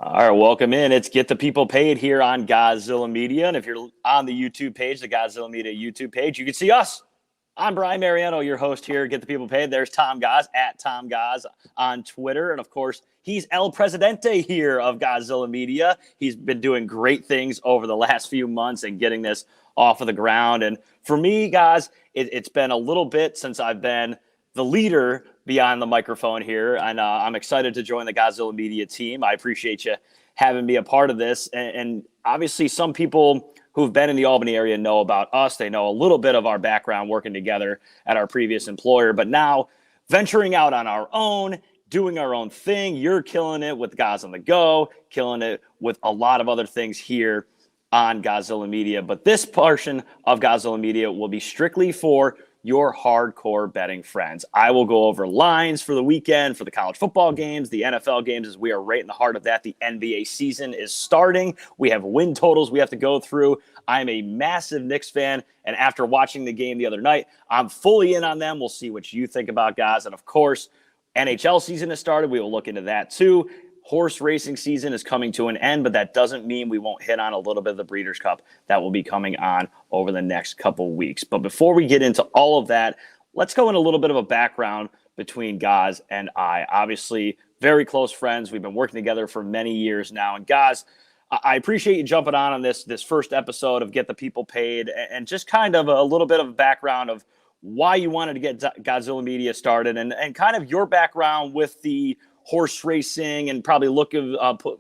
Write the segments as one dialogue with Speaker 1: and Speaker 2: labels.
Speaker 1: All right, welcome in. It's Get the People Paid here on Gozilla Media. And if you're on the YouTube page, the Gozilla Media YouTube page, you can see us. I'm Brian Mariano, your host here, Get the People Paid. There's Tom Goz, at Tom Goz on Twitter. And, of course, he's El Presidente here of Gozilla Media. He's been doing great things over the last few months and getting this off of the ground. And for me, guys, it's been a little bit since I've been the leader beyond the microphone here. And I'm excited to join the Gozilla Media team. I appreciate you having me a part of this. And obviously some people who've been in the Albany area know about us. They know a little bit of our background working together at our previous employer, but now venturing out on our own, doing our own thing. You're killing it with Goz on the Go, killing it with a lot of other things here on Gozilla Media. But this portion of Gozilla Media will be strictly for your hardcore betting friends. I will go over lines for the weekend, for the college football games, the NFL games, as we are right in the heart of that. The NBA season is starting. We have win totals we have to go through. I'm a massive Knicks fan, and after watching the game the other night, I'm fully in on them. We'll see what you think about, guys. And of course, NHL season has started. We will look into that too. Horse racing season is coming to an end, but that doesn't mean we won't hit on a little bit of the Breeders' Cup that will be coming on over the next couple weeks. But before we get into all of that, let's go in a little bit of a background between Goz and I. Obviously, very close friends. We've been working together for many years now. And Goz, I appreciate you jumping on this first episode of Get the People Paid, and just kind of a little bit of a background of why you wanted to get Gozilla Media started, and kind of your background with the horse racing, and probably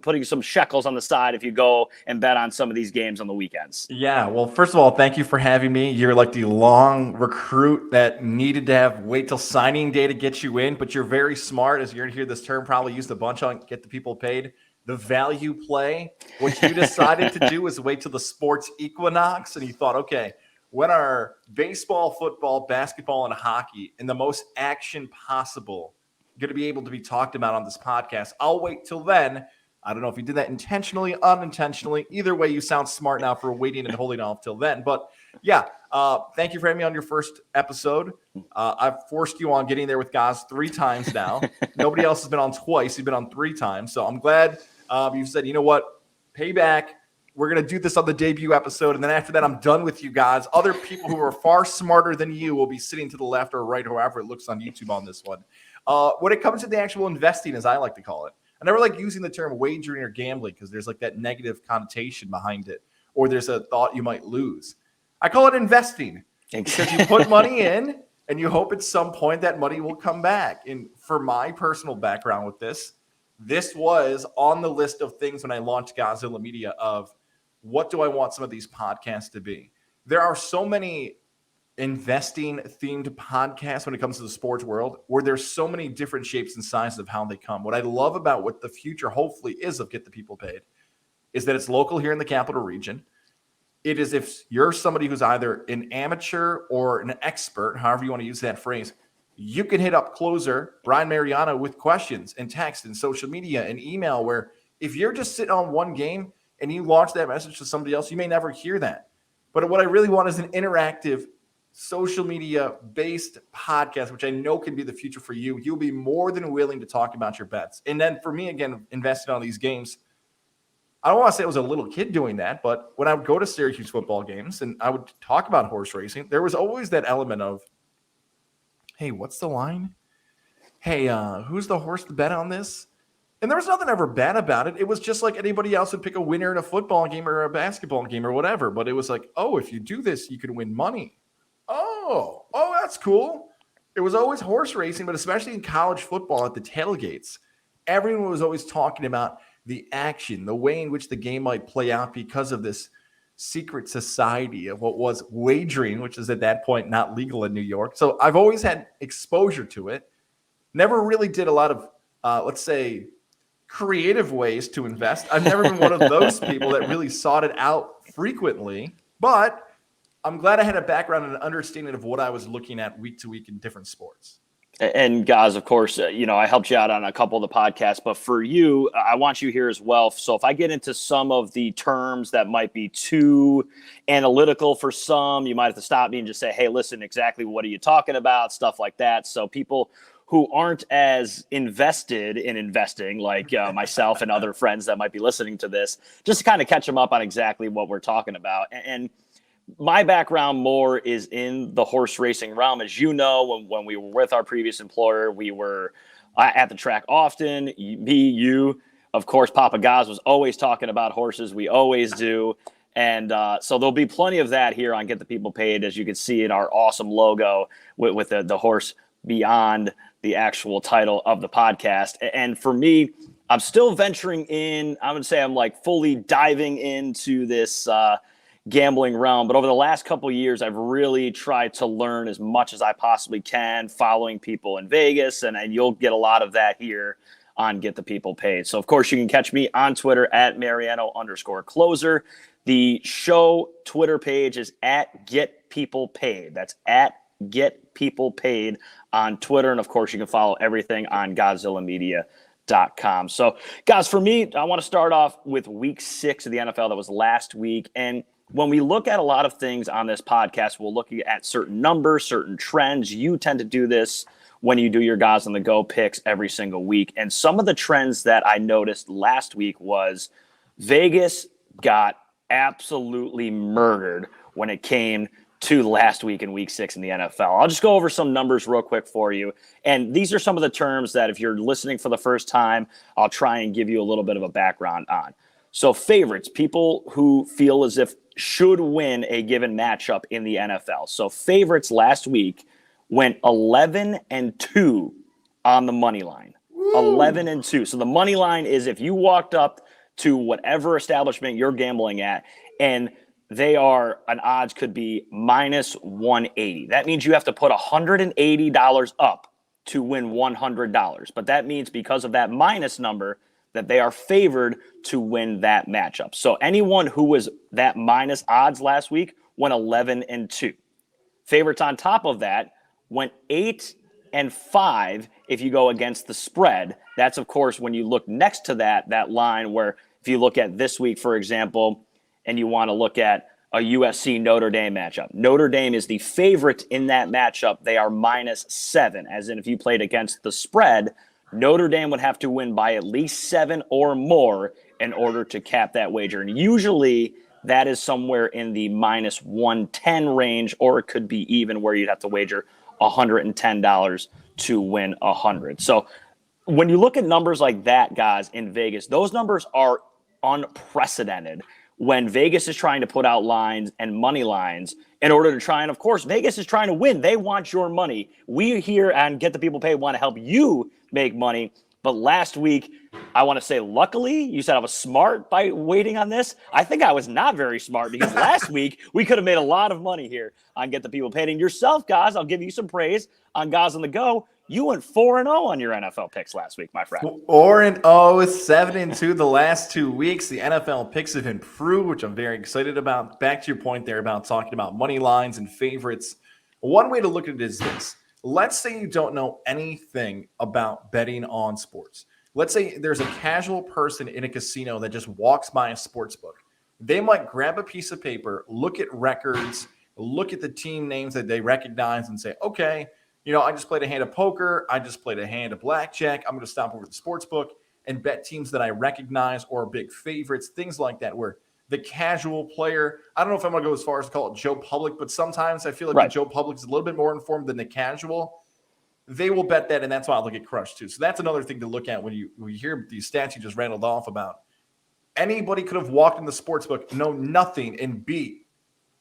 Speaker 1: putting some shekels on the side if you go and bet on some of these games on the weekends.
Speaker 2: Yeah, well, first of all, thank you for having me. You're like the long recruit that needed to wait till signing day to get you in, but you're very smart, as you're going to hear this term probably used a bunch on Get the People Paid. The value play. What you decided to do is wait till the sports equinox, and you thought, okay, when are baseball, football, basketball, and hockey in the most action possible going to be able to be talked about on this podcast? I'll wait till then. I don't know if you did that intentionally, unintentionally. Either way, you sound smart now for waiting and holding off till then. But yeah, thank you for having me on your first episode. I've forced you on getting there with Goz 3 times now. Nobody else has been on twice. You've been on 3 times. So I'm glad you said, you know what, payback. We're going to do this on the debut episode. And then after that, I'm done with you guys. Other people who are far smarter than you will be sitting to the left or right, however it looks on YouTube on this one. When it comes to the actual investing, as I like to call it, I never like using the term wagering or gambling because there's like that negative connotation behind it, or there's a thought you might lose. I call it investing because you put money in and you hope at some point that money will come back. And for my personal background with this was on the list of things when I launched Gozilla Media of what do I want some of these podcasts to be? There are so many investing themed podcasts when it comes to the sports world where there's so many different shapes and sizes of how they come. What I love about what the future hopefully is of Get the People Paid is that it's local here in the capital region. It is if you're somebody who's either an amateur or an expert, however you want to use that phrase, you can hit up closer Brian Mariano with questions and text and social media and email, where if you're just sitting on one game and you launch that message to somebody else, you may never hear that. But what I really want is an interactive social media based podcast, which I know can be the future for you. You'll be more than willing to talk about your bets. And then for me, again, investing on these games, I don't want to say I was a little kid doing that, but when I would go to Syracuse football games and I would talk about horse racing, there was always that element of, hey, what's the line? Hey, who's the horse to bet on this? And there was nothing ever bad about it. It was just like anybody else would pick a winner in a football game or a basketball game or whatever. But it was like, oh, if you do this, you can win money. Oh, that's cool. It was always horse racing, but especially in college football at the tailgates, everyone was always talking about the action, the way in which the game might play out because of this secret society of what was wagering, which is at that point not legal in New York. So I've always had exposure to it. Never really did a lot of, let's say, creative ways to invest. I've never been one of those people that really sought it out frequently, but I'm glad I had a background and an understanding of what I was looking at week to week in different sports.
Speaker 1: And guys, of course, I helped you out on a couple of the podcasts, but for you, I want you here as well. So if I get into some of the terms that might be too analytical for some, you might have to stop me and just say, hey, listen, exactly what are you talking about? Stuff like that. So people who aren't as invested in investing like myself and other friends that might be listening to this, just to kind of catch them up on exactly what we're talking about. And my background more is in the horse racing realm. As you know, when we were with our previous employer, we were at the track often. Me, you, of course, Papa Goz was always talking about horses. We always do. And so there'll be plenty of that here on Get the People Paid, as you can see in our awesome logo with the horse beyond the actual title of the podcast. And for me, I'm still venturing in. I would say I'm like fully diving into this gambling realm. But over the last couple of years, I've really tried to learn as much as I possibly can, following people in Vegas. And you'll get a lot of that here on Get the People Paid. So, of course, you can catch me on Twitter at Mariano_closer. The show Twitter page is at Get People Paid. That's at Get People Paid on Twitter. And, of course, you can follow everything on GozillaMedia.com. So, guys, for me, I want to start off with week 6 of the NFL. That was last week. And when we look at a lot of things on this podcast, we'll look at certain numbers, certain trends. You tend to do this when you do your Goz on the Go picks every single week. And some of the trends that I noticed last week was Vegas got absolutely murdered when it came to last week in week 6 in the NFL. I'll just go over some numbers real quick for you. And these are some of the terms that if you're listening for the first time, I'll try and give you a little bit of a background on. So favorites, people who feel as if should win a given matchup in the NFL. So favorites last week went 11-2 on the money line. 11-2. So the money line is if you walked up to whatever establishment you're gambling at and they are an odds could be minus 180. That means you have to put $180 up to win $100. But that means because of that minus number that they are favored to win that matchup. So anyone who was that minus odds last week went 11-2. Favorites on top of that went 8-5 if you go against the spread. That's, of course, when you look next to that line where if you look at this week, for example, and you want to look at a USC Notre Dame matchup. Notre Dame is the favorite in that matchup. They are -7, as in if you played against the spread, Notre Dame would have to win by at least 7 or more in order to cap that wager. And usually that is somewhere in the -110 range, or it could be even where you'd have to wager $110 to win 100. So when you look at numbers like that, guys, in Vegas, those numbers are unprecedented when Vegas is trying to put out lines and money lines in order to try. And of course, Vegas is trying to win. They want your money. We here on Get the People Paid want to help you make money. But last week, I want to say, luckily, you said I was smart by waiting on this. I think I was not very smart because last week we could have made a lot of money here on Get the People Paid. And yourself, guys, I'll give you some praise on Goz on the Go. You went 4-0 on your NFL picks last week, my friend.
Speaker 2: 4-0, 7-2 the last 2 weeks. The NFL picks have improved, which I'm very excited about. Back to your point there about talking about money lines and favorites. One way to look at it is this. Let's say you don't know anything about betting on sports. Let's say there's a casual person in a casino that just walks by a sports book. They might grab a piece of paper, look at records, look at the team names that they recognize and say, okay, I just played a hand of poker. I just played a hand of blackjack. I'm going to stop over at the sports book and bet teams that I recognize or big favorites, things like that, where the casual player, I don't know if I'm going to go as far as to call it Joe Public, but sometimes I feel like the Joe Public is a little bit more informed than the casual. They will bet that, and that's why I look at Crush too. So that's another thing to look at when you hear these stats you just rattled off about. Anybody could have walked in the sports book, know nothing, and beat,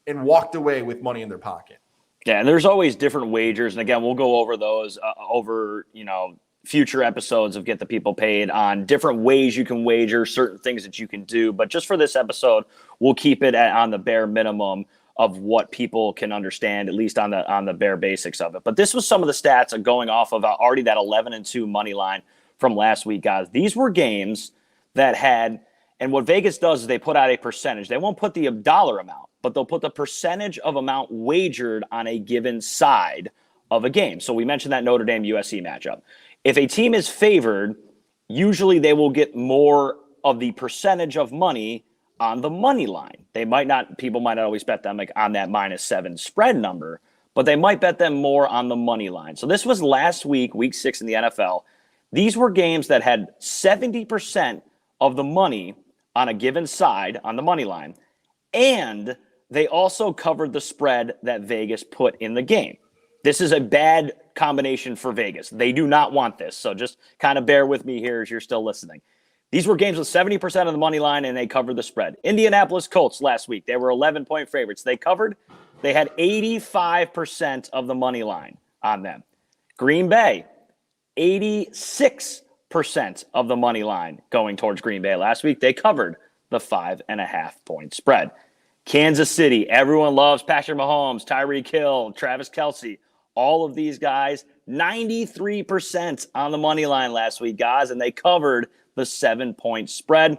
Speaker 2: and walked away with money in their pocket.
Speaker 1: Yeah, and there's always different wagers. And again, we'll go over those future episodes of Get the People Paid on different ways you can wager, certain things that you can do. But just for this episode, we'll keep it on the bare minimum of what people can understand, at least on the bare basics of it. But this was some of the stats going off of already that 11-2 money line from last week, guys. These were games that had, and what Vegas does is they put out a percentage. They won't put the dollar amount, but they'll put the percentage of amount wagered on a given side of a game. So we mentioned that Notre Dame USC matchup. If a team is favored, usually they will get more of the percentage of money on the money line. People might not always bet them like on that -7 spread number, but they might bet them more on the money line. So this was last week, week 6 in the NFL. These were games that had 70% of the money on a given side on the money line, and they also covered the spread that Vegas put in the game. This is a bad combination for Vegas. They do not want this, so just kind of bear with me here as you're still listening. These were games with 70% of the money line, and they covered the spread. Indianapolis Colts last week, they were 11-point favorites. They covered. They had 85% of the money line on them. Green Bay, 86% of the money line going towards Green Bay last week. They covered the 5.5-point spread. Kansas City, everyone loves Patrick Mahomes, Tyreek Hill, Travis Kelce. All of these guys, 93% on the money line last week, guys, and they covered the 7-point spread.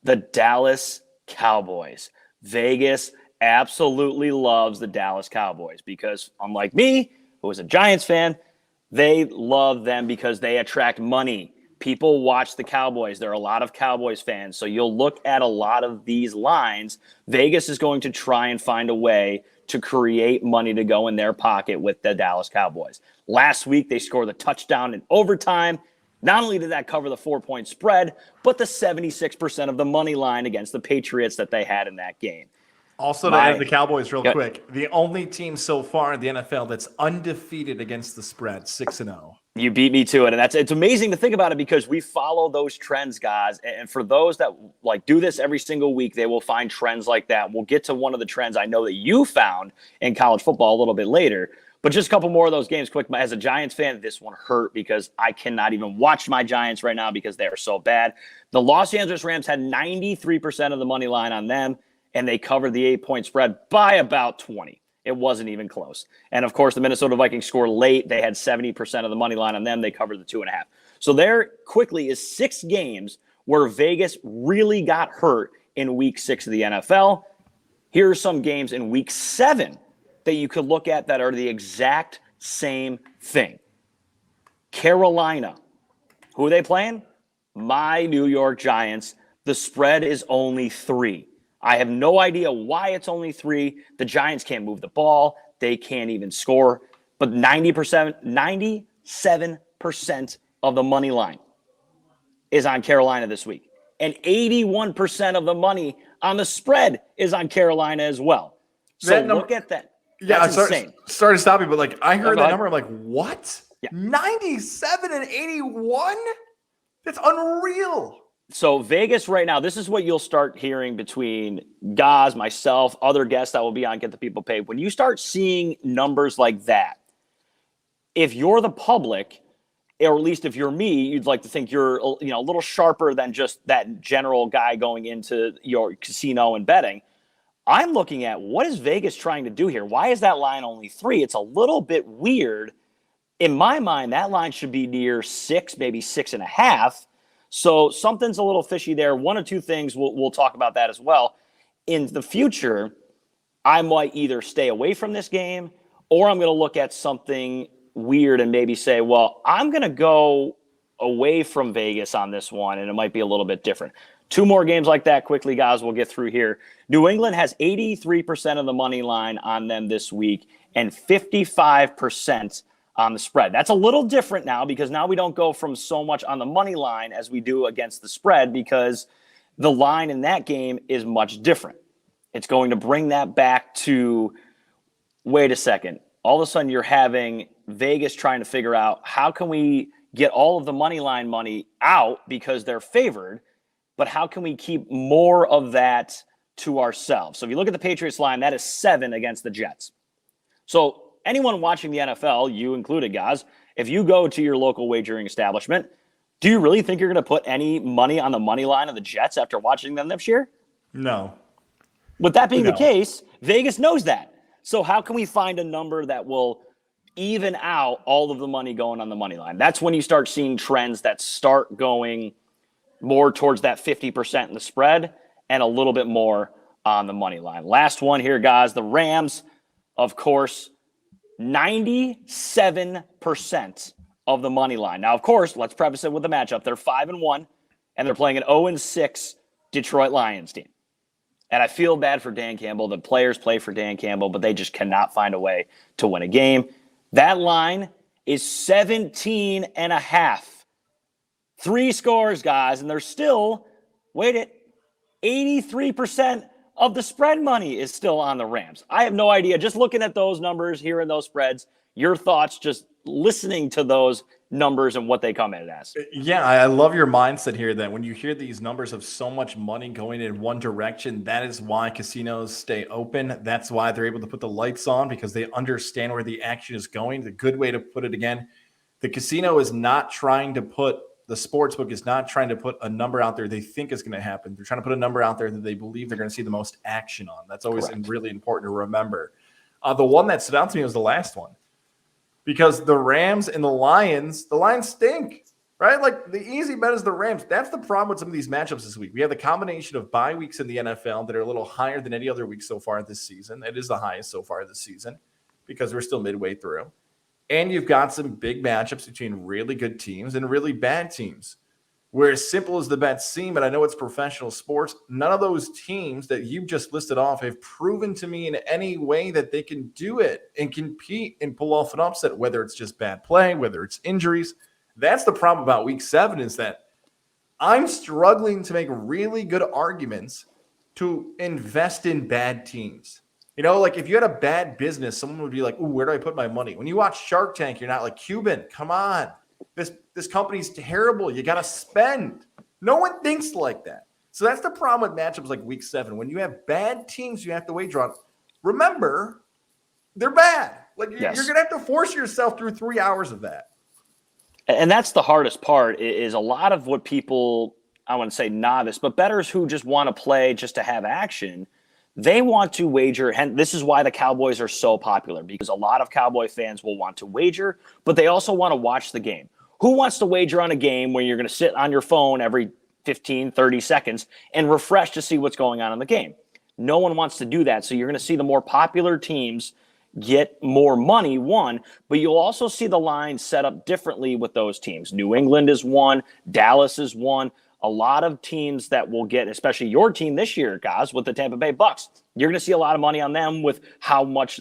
Speaker 1: The Dallas Cowboys. Vegas absolutely loves the Dallas Cowboys because, unlike me, who was a Giants fan, they love them because they attract money. People watch the Cowboys. There are a lot of Cowboys fans. So you'll look at a lot of these lines. Vegas is going to try and find a way to create money to go in their pocket with the Dallas Cowboys. Last week, they scored the touchdown in overtime. Not only did that cover the 4-point spread, but the 76% of the money line against the Patriots that they had in that game.
Speaker 2: Also, to add the Cowboys real quick, the only team so far in the NFL that's undefeated against the spread, 6-0.
Speaker 1: You beat me to it, and it's amazing to think about it because we follow those trends, guys. And for those that do this every single week, they will find trends like that. We'll get to one of the trends I know that you found in college football a little bit later. But just a couple more of those games quick. As a Giants fan, this one hurt because I cannot even watch my Giants right now because they are so bad. The Los Angeles Rams had 93% of the money line on them, and they covered the 8-point spread by about 20. It wasn't even close. And, of course, the Minnesota Vikings scored late. They had 70% of the money line on them. They covered the 2.5. So there quickly is 6 games where Vegas really got hurt in week 6 of the NFL. Here are some games in week 7 that you could look at that are the exact same thing. Carolina. Who are they playing? My New York Giants. The spread is only 3. I have no idea why it's only 3. The Giants can't move the ball. They can't even score. But 97% of the money line is on Carolina this week. And 81% of the money on the spread is on Carolina as well. So look at that.
Speaker 2: Yeah,
Speaker 1: insane.
Speaker 2: Sorry to stop you, but I heard that number. I'm like, what?
Speaker 1: Yeah.
Speaker 2: 97 and 81? That's unreal.
Speaker 1: So Vegas right now, this is what you'll start hearing between Goz, myself, other guests that will be on Get the People Paid. When you start seeing numbers like that, if you're the public, or at least if you're me, you'd like to think you're a little sharper than just that general guy going into your casino and betting. I'm looking at what is Vegas trying to do here? Why is that line only 3? It's a little bit weird. In my mind, that line should be near 6, maybe 6.5. So something's a little fishy there. One or two things, we'll talk about that as well. In the future, I might either stay away from this game or I'm going to look at something weird and maybe say, well, I'm going to go away from Vegas on this one, and it might be a little bit different. 2 more games like that quickly, guys, we'll get through here. New England has 83% of the money line on them this week and 55% on the spread. That's a little different now because now we don't go from so much on the money line as we do against the spread because the line in that game is much different. It's going to bring that back to, wait a second, all of a sudden you're having Vegas trying to figure out how can we get all of the money line money out because they're favored, but how can we keep more of that to ourselves? So if you look at the Patriots line, that is 7 against the Jets. So anyone watching the NFL, you included, guys, if you go to your local wagering establishment, do you really think you're going to put any money on the money line of the Jets after watching them this year?
Speaker 2: No.
Speaker 1: With that being the case, Vegas knows that. So how can we find a number that will even out all of the money going on the money line? That's when you start seeing trends that start going more towards that 50% in the spread and a little bit more on the money line. Last one here, guys. The Rams, of course, 97% of the money line. Now, of course, let's preface it with the matchup. They're 5-1, and they're playing an 0-6 Detroit Lions team. And I feel bad for Dan Campbell. The players play for Dan Campbell, but they just cannot find a way to win a game. That line is 17 and a half. 3 scores, guys, and they're still, wait it, 83% of the spread money is still on the Rams. I have no idea. Just looking at those numbers, hearing those spreads, your thoughts just listening to those numbers and what they come in as.
Speaker 2: Yeah, I love your mindset here that when you hear these numbers of so much money going in one direction, that is why casinos stay open. That's why they're able to put the lights on, because they understand where the action is going. The good way to put it again, the casino is not trying to put the sportsbook is not trying to put a number out there they think is going to happen. They're trying to put a number out there that they believe they're going to see the most action on. That's always really important to remember. The one that stood out to me was the last one, because the Rams and the Lions stink, right? Like the easy bet is the Rams. That's the problem with some of these matchups this week. We have the combination of bye weeks in the NFL that are a little higher than any other week so far this season. It is the highest so far this season because we're still midway through. And you've got some big matchups between really good teams and really bad teams. Where as simple as the bets seem, and I know it's professional sports, none of those teams that you've just listed off have proven to me in any way that they can do it and compete and pull off an upset, whether it's just bad play, whether it's injuries. That's the problem about week 7 is that I'm struggling to make really good arguments to invest in bad teams. You know, like if you had a bad business, someone would be like, ooh, where do I put my money? When you watch Shark Tank, you're not like, Cuban, come on. This company's terrible. You got to spend. No one thinks like that. So that's the problem with matchups like week 7. When you have bad teams you have to wager on, remember, they're bad. Like you're going to have to force yourself through 3 hours of that.
Speaker 1: And that's the hardest part is a lot of what people, I want to say novice, but bettors who just want to play just to have action, they want to wager, and this is why the Cowboys are so popular, because a lot of Cowboy fans will want to wager, but they also want to watch the game. Who wants to wager on a game where you're going to sit on your phone every 15, 30 seconds and refresh to see what's going on in the game? No one wants to do that, so you're going to see the more popular teams get more money, one, but you'll also see the line set up differently with those teams. New England is one, Dallas is one. A lot of teams that will get, especially your team this year, guys, with the Tampa Bay Bucks, you're going to see a lot of money on them with how much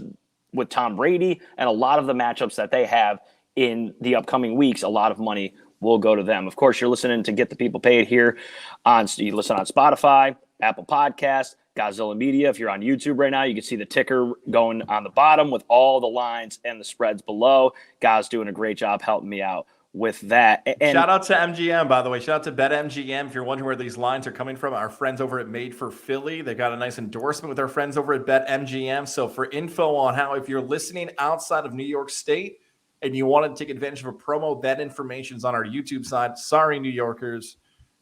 Speaker 1: with Tom Brady and a lot of the matchups that they have in the upcoming weeks. A lot of money will go to them. Of course, you're listening to Get the People Paid here you listen on Spotify, Apple Podcasts, Gozilla Media. If you're on YouTube right now, you can see the ticker going on the bottom with all the lines and the spreads below. Guys doing a great job helping me out with that. And
Speaker 2: shout out to MGM, by the way. Shout out to BetMGM. If you're wondering where these lines are coming from, our friends over at Made for Philly, they got a nice endorsement with our friends over at BetMGM. So for info on how, if you're listening outside of New York State and you want to take advantage of a promo, that information is on our YouTube side. Sorry, New Yorkers,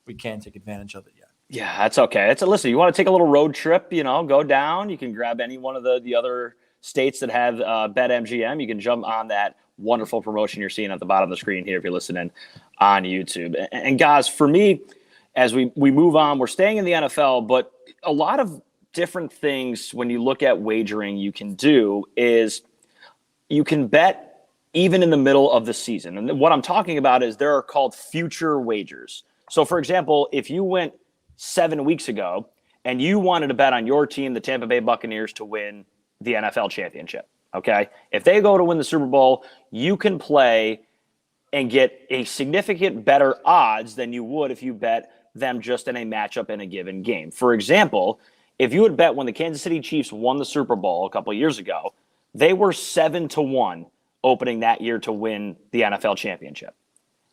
Speaker 2: we can't take advantage of it yet.
Speaker 1: Yeah, that's okay. Listen, you want to take a little road trip, go down. You can grab any one of the other states that have BetMGM. You can jump on that wonderful promotion you're seeing at the bottom of the screen here if you're listening on YouTube. And guys, for me, as we move on, we're staying in the NFL, but a lot of different things when you look at wagering you can do is you can bet even in the middle of the season. And what I'm talking about is there are called future wagers. So, for example, if you went 7 weeks ago and you wanted to bet on your team, the Tampa Bay Buccaneers, to win the NFL championship, okay? If they go to win the Super Bowl, you can play and get a significant better odds than you would if you bet them just in a matchup in a given game. For example, if you would bet when the Kansas City Chiefs won the Super Bowl a couple of years ago, they were 7-1 opening that year to win the NFL championship.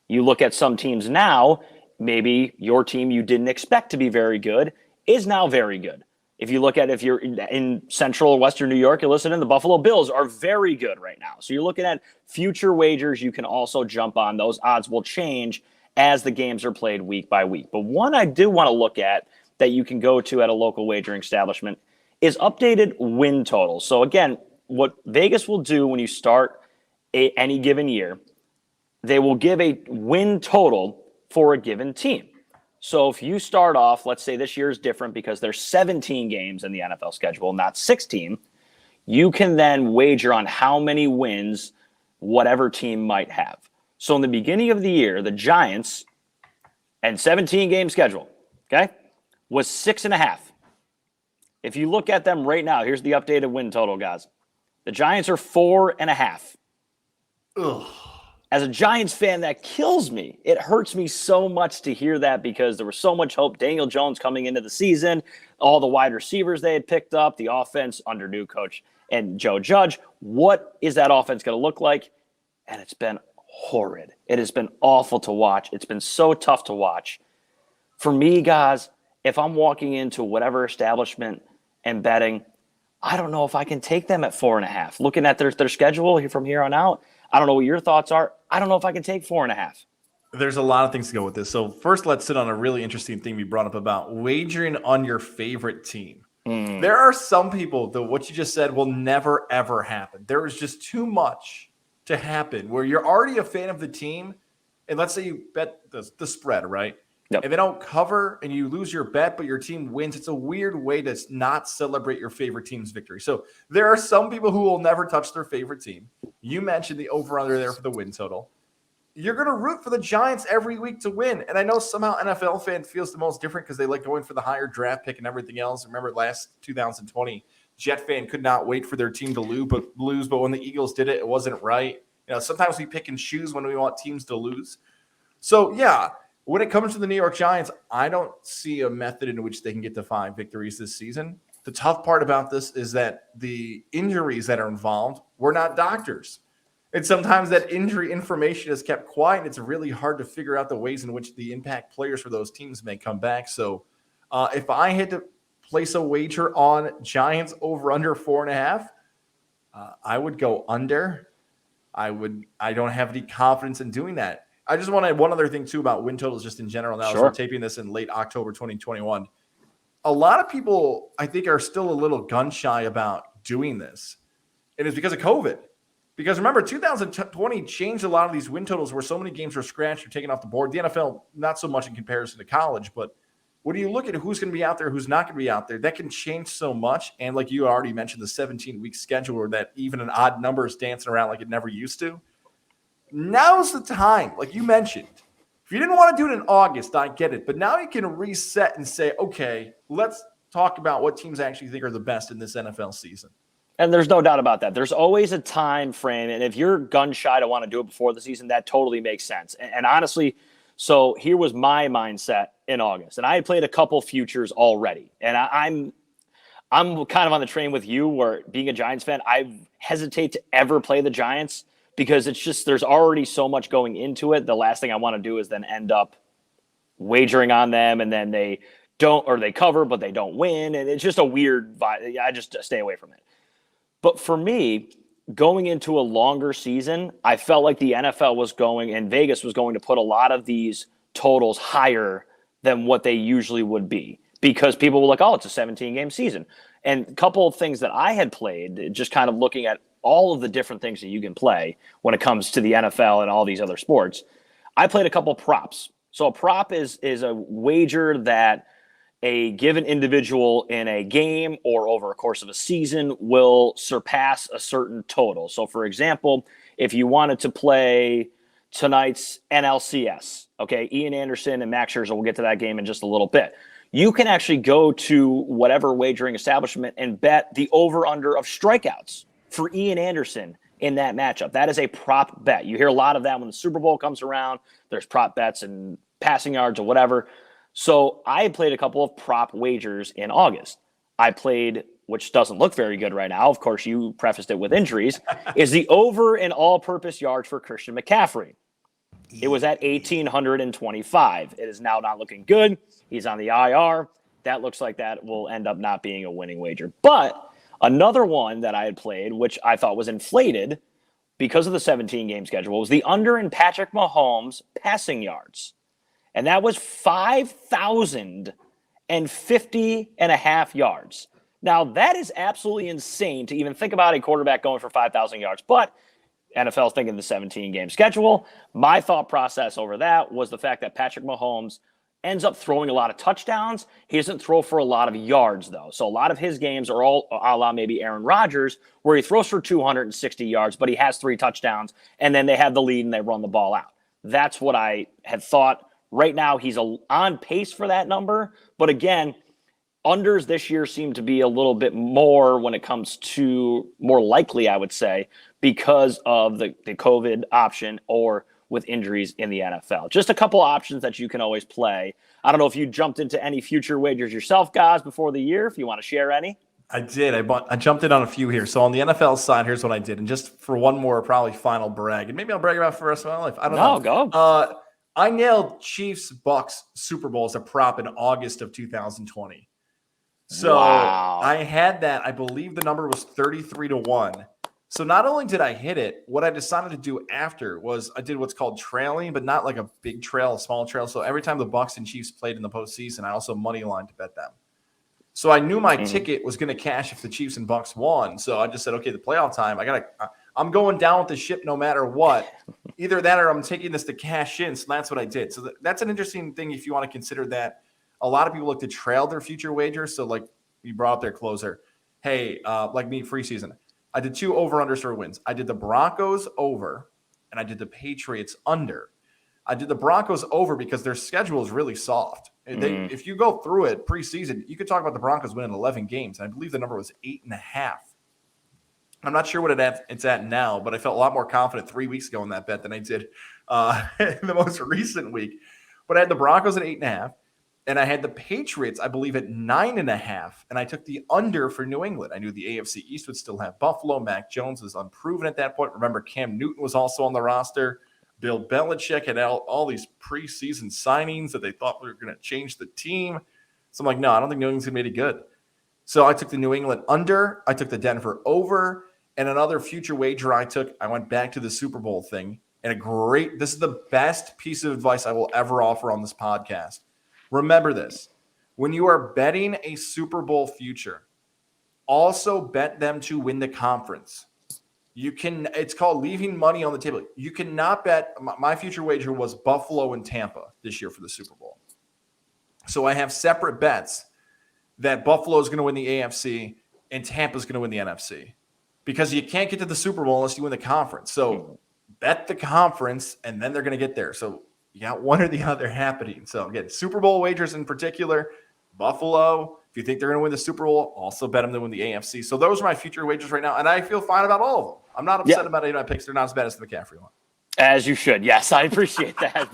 Speaker 1: You look at some teams now, maybe your team you didn't expect to be very good is now very good. If you look at, if you're in central or western New York, you're listening, the Buffalo Bills are very good right now. So you're looking at future wagers you can also jump on. Those odds will change as the games are played week by week. But one I do want to look at that you can go to at a local wagering establishment is updated win totals. So again, what Vegas will do when you start any given year, they will give a win total for a given team. So if you start off, let's say this year is different because there's 17 games in the NFL schedule, not 16, you can then wager on how many wins whatever team might have. So in the beginning of the year, the Giants, and 17 game schedule, okay, was 6.5. If you look at them right now, here's the updated win total, guys. The Giants are 4.5.
Speaker 2: Ugh.
Speaker 1: As a Giants fan, that kills me. It hurts me so much to hear that because there was so much hope. Daniel Jones coming into the season, all the wide receivers they had picked up, the offense under new coach and Joe Judge. What is that offense going to look like? And it's been horrid. It has been awful to watch. It's been so tough to watch. For me, guys, if I'm walking into whatever establishment and betting, I don't know if I can take them at 4.5. Looking at their schedule from here on out, I don't know what your thoughts are. I don't know if I can take 4.5.
Speaker 2: There's a lot of things to go with this. So first, let's sit on a really interesting thing we brought up about wagering on your favorite team. There are some people that what you just said will never, ever happen. There is just too much to happen where you're already a fan of the team. And let's say you bet the spread, right?
Speaker 1: Yep.
Speaker 2: And they don't cover and you lose your bet, but your team wins. It's a weird way to not celebrate your favorite team's victory. So there are some people who will never touch their favorite team. You mentioned the over-under there for the win total. You're going to root for the Giants every week to win. And I know somehow NFL fan feels the most different because they like going for the higher draft pick and everything else. Remember last 2020, Jet fan could not wait for their team to lose, but when the Eagles did it, it wasn't right. You know, sometimes we pick and choose when we want teams to lose. So, yeah, when it comes to the New York Giants, I don't see a method in which they can get to 5 victories this season. The tough part about this is that the injuries that are involved, we're not doctors. And sometimes that injury information is kept quiet. And it's really hard to figure out the ways in which the impact players for those teams may come back. So if I had to place a wager on Giants over under 4.5, I would go under. I don't have any confidence in doing that. I just want to add one other thing, too, about win totals just in general. Now,
Speaker 1: Sure.
Speaker 2: we're taping this in late October 2021. A lot of people, I think, are still a little gun-shy about doing this. And it's because of COVID. Because remember, 2020 changed a lot of these win totals where so many games were scratched or taken off the board. The NFL, not so much in comparison to college, but when you look at who's going to be out there, who's not going to be out there, that can change so much. And like you already mentioned, the 17-week schedule where that even an odd number is dancing around like it never used to. Now's the time, like you mentioned. If you didn't want to do it in August, I get it. But now you can reset and say, okay, let's talk about what teams I actually think are the best in this NFL season.
Speaker 1: And there's no doubt about that. There's always a time frame. And if you're gun shy to want to do it before the season, that totally makes sense. And honestly, so here was my mindset in August. And I had played a couple futures already. And I'm kind of on the train with you where being a Giants fan, I hesitate to ever play the Giants because it's just there's already so much going into it. The last thing I want to do is then end up wagering on them and then they don't or they cover, but they don't win. And it's just a weird vibe. I just stay away from it. But for me, going into a longer season, I felt like the NFL was going and Vegas was going to put a lot of these totals higher than what they usually would be because people were like, oh, it's a 17-game season. And a couple of things that I had played, just kind of looking at all of the different things that you can play when it comes to the NFL and all these other sports, I played a couple props. So a prop is a wager that a given individual in a game or over a course of a season will surpass a certain total. So, for example, if you wanted to play tonight's NLCS, okay, Ian Anderson and Max Scherzer, we'll get to that game in just a little bit. You can actually go to whatever wagering establishment and bet the over-under of strikeouts for Ian Anderson in that matchup. That is a prop bet. You hear a lot of that when the Super Bowl comes around. There's prop bets and passing yards or whatever. So I played a couple of prop wagers in August. I played, which doesn't look very good right now. Of course, you prefaced it with injuries, is the over in all-purpose yards for Christian McCaffrey. It was at 1,825. It is now not looking good. He's on the IR. That looks like that will end up not being a winning wager. But another one that I had played, which I thought was inflated because of the 17-game schedule, was the under in Patrick Mahomes passing yards. And that was 5,050.5 yards. Now, that is absolutely insane to even think about a quarterback going for 5,000 yards. But NFL's thinking the 17-game schedule. My thought process over that was the fact that Patrick Mahomes ends up throwing a lot of touchdowns. He doesn't throw for a lot of yards, though. So a lot of his games are all a la maybe Aaron Rodgers, where he throws for 260 yards, but he has 3 touchdowns, and then they have the lead and they run the ball out. That's what I had thought. Right now, he's on pace for that number. But again, unders this year seem to be a little bit more when it comes to more likely, I would say, because of the COVID option or with injuries in the NFL. Just a couple options that you can always play. I don't know if you jumped into any future wagers yourself, guys, before the year, if you want to share any.
Speaker 2: I did. I jumped in on a few here. So on the NFL side, here's what I did. And just for one more, probably final brag, and maybe I'll brag about it for the rest of my life. I don't know.
Speaker 1: Go.
Speaker 2: I nailed Chiefs Bucks Super Bowl as a prop in August of 2020. So
Speaker 1: Wow.
Speaker 2: I had that. I believe the number was 33-1. So not only did I hit it, what I decided to do after was I did what's called trailing, but not like a big trail, a small trail. So every time the Bucks and Chiefs played in the postseason, I also money lined to bet them. So I knew my ticket was going to cash if the Chiefs and Bucks won. So I just said, okay, the playoff time, I'm going down with the ship no matter what. Either that or I'm taking this to cash in. So that's what I did. So that's an interesting thing if you want to consider that. A lot of people look to trail their future wagers. So like you brought up their closer. Hey, like me, preseason. I did 2 over-unders for wins. I did the Broncos over, and I did the Patriots under. I did the Broncos over because their schedule is really soft. If you go through it preseason, you could talk about the Broncos winning 11 games. I believe the number was 8.5. I'm not sure what it's at now, but I felt a lot more confident 3 weeks ago in that bet than I did in the most recent week. But I had the Broncos at 8.5. And I had the Patriots, I believe, at 9.5, and I took the under for New England. I knew the AFC East would still have Buffalo. Mac Jones was unproven at that point. Remember, Cam Newton was also on the roster. Bill Belichick had all these preseason signings that they thought were going to change the team. So I'm like, no, I don't think New England's going to be any good. So I took the New England under. I took the Denver over. And another future wager I went back to the Super Bowl thing. And this is the best piece of advice I will ever offer on this podcast. Remember this, when you are betting a Super Bowl future, also bet them to win the conference. It's called leaving money on the table. You cannot bet, my future wager was Buffalo and Tampa this year for the Super Bowl. So I have separate bets that Buffalo is going to win the AFC and Tampa is going to win the NFC because you can't get to the Super Bowl unless you win the conference. So bet the conference and then they're going to get there. So you got one or the other happening. So again, Super Bowl wagers in particular, Buffalo. If you think they're going to win the Super Bowl, also bet them to win the AFC. So those are my future wagers right now, and I feel fine about all of them. I'm not upset about any of my picks. They're not as bad as the McCaffrey one.
Speaker 1: As you should. Yes, I appreciate that.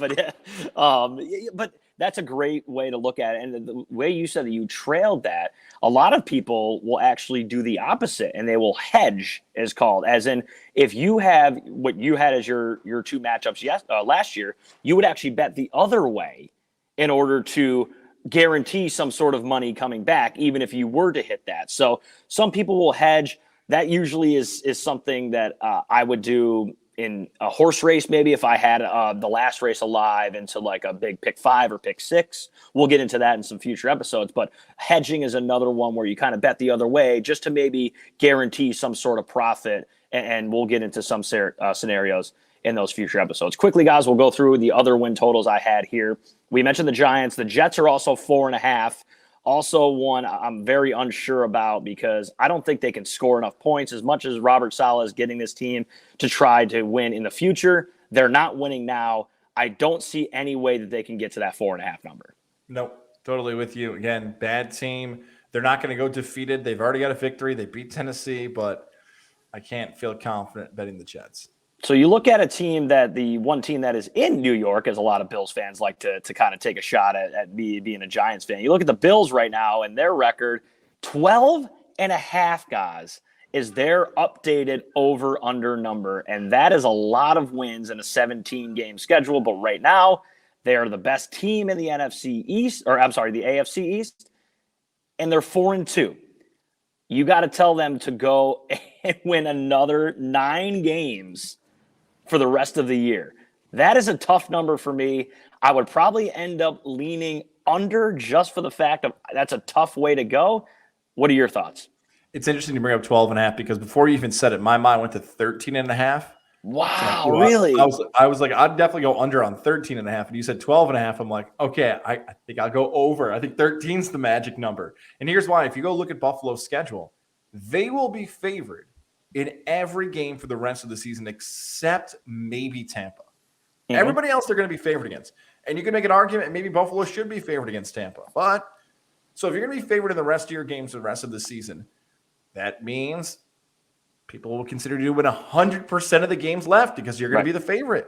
Speaker 1: But that's a great way to look at it. And the way you said that you trailed that, a lot of people will actually do the opposite, and they will hedge, is called. As in, if you have what you had as your 2 matchups last year, you would actually bet the other way in order to guarantee some sort of money coming back, even if you were to hit that. So some people will hedge. That usually is something that I would do in a horse race, maybe if I had the last race alive into like a big pick 5 or pick 6. We'll get into that in some future episodes. But hedging is another one where you kind of bet the other way just to maybe guarantee some sort of profit. And we'll get into some scenarios in those future episodes. Quickly, guys, we'll go through the other win totals I had here. We mentioned the Giants. The Jets are also 4.5. Also one I'm very unsure about because I don't think they can score enough points. As much as Robert Saleh is getting this team to try to win in the future, they're not winning now. I don't see any way that they can get to that 4.5 number.
Speaker 2: Nope, totally with you. Again, bad team. They're not going to go defeated. They've already got a victory. They beat Tennessee, but I can't feel confident betting the Jets.
Speaker 1: So you look at the one team that is in New York, as a lot of Bills fans like to kind of take a shot at being a Giants fan. You look at the Bills right now and their record, 12.5, guys, is their updated over-under number. And that is a lot of wins in a 17-game schedule. But right now, they are the best team in the NFC East, the AFC East, and they're 4-2. You got to tell them to go and win another 9 games for the rest of the year. That is a tough number for me. I would probably end up leaning under just for the fact of that's a tough way to go. What are your thoughts?
Speaker 2: It's interesting to bring up 12.5 because before you even said it, my mind went to 13.5.
Speaker 1: Wow,
Speaker 2: so
Speaker 1: really?
Speaker 2: I was like, I'd definitely go under on 13.5. And you said 12.5. I'm like, okay, I think I'll go over. I think 13's the magic number. And here's why. If you go look at Buffalo's schedule, they will be favored in every game for the rest of the season except maybe Tampa. Mm-hmm. Everybody else they're going to be favored against. And you can make an argument maybe Buffalo should be favored against Tampa. But So if you're going to be favored in the rest of your games the rest of the season, that means people will consider you to win 100% of the games left because you're going to be the favorite.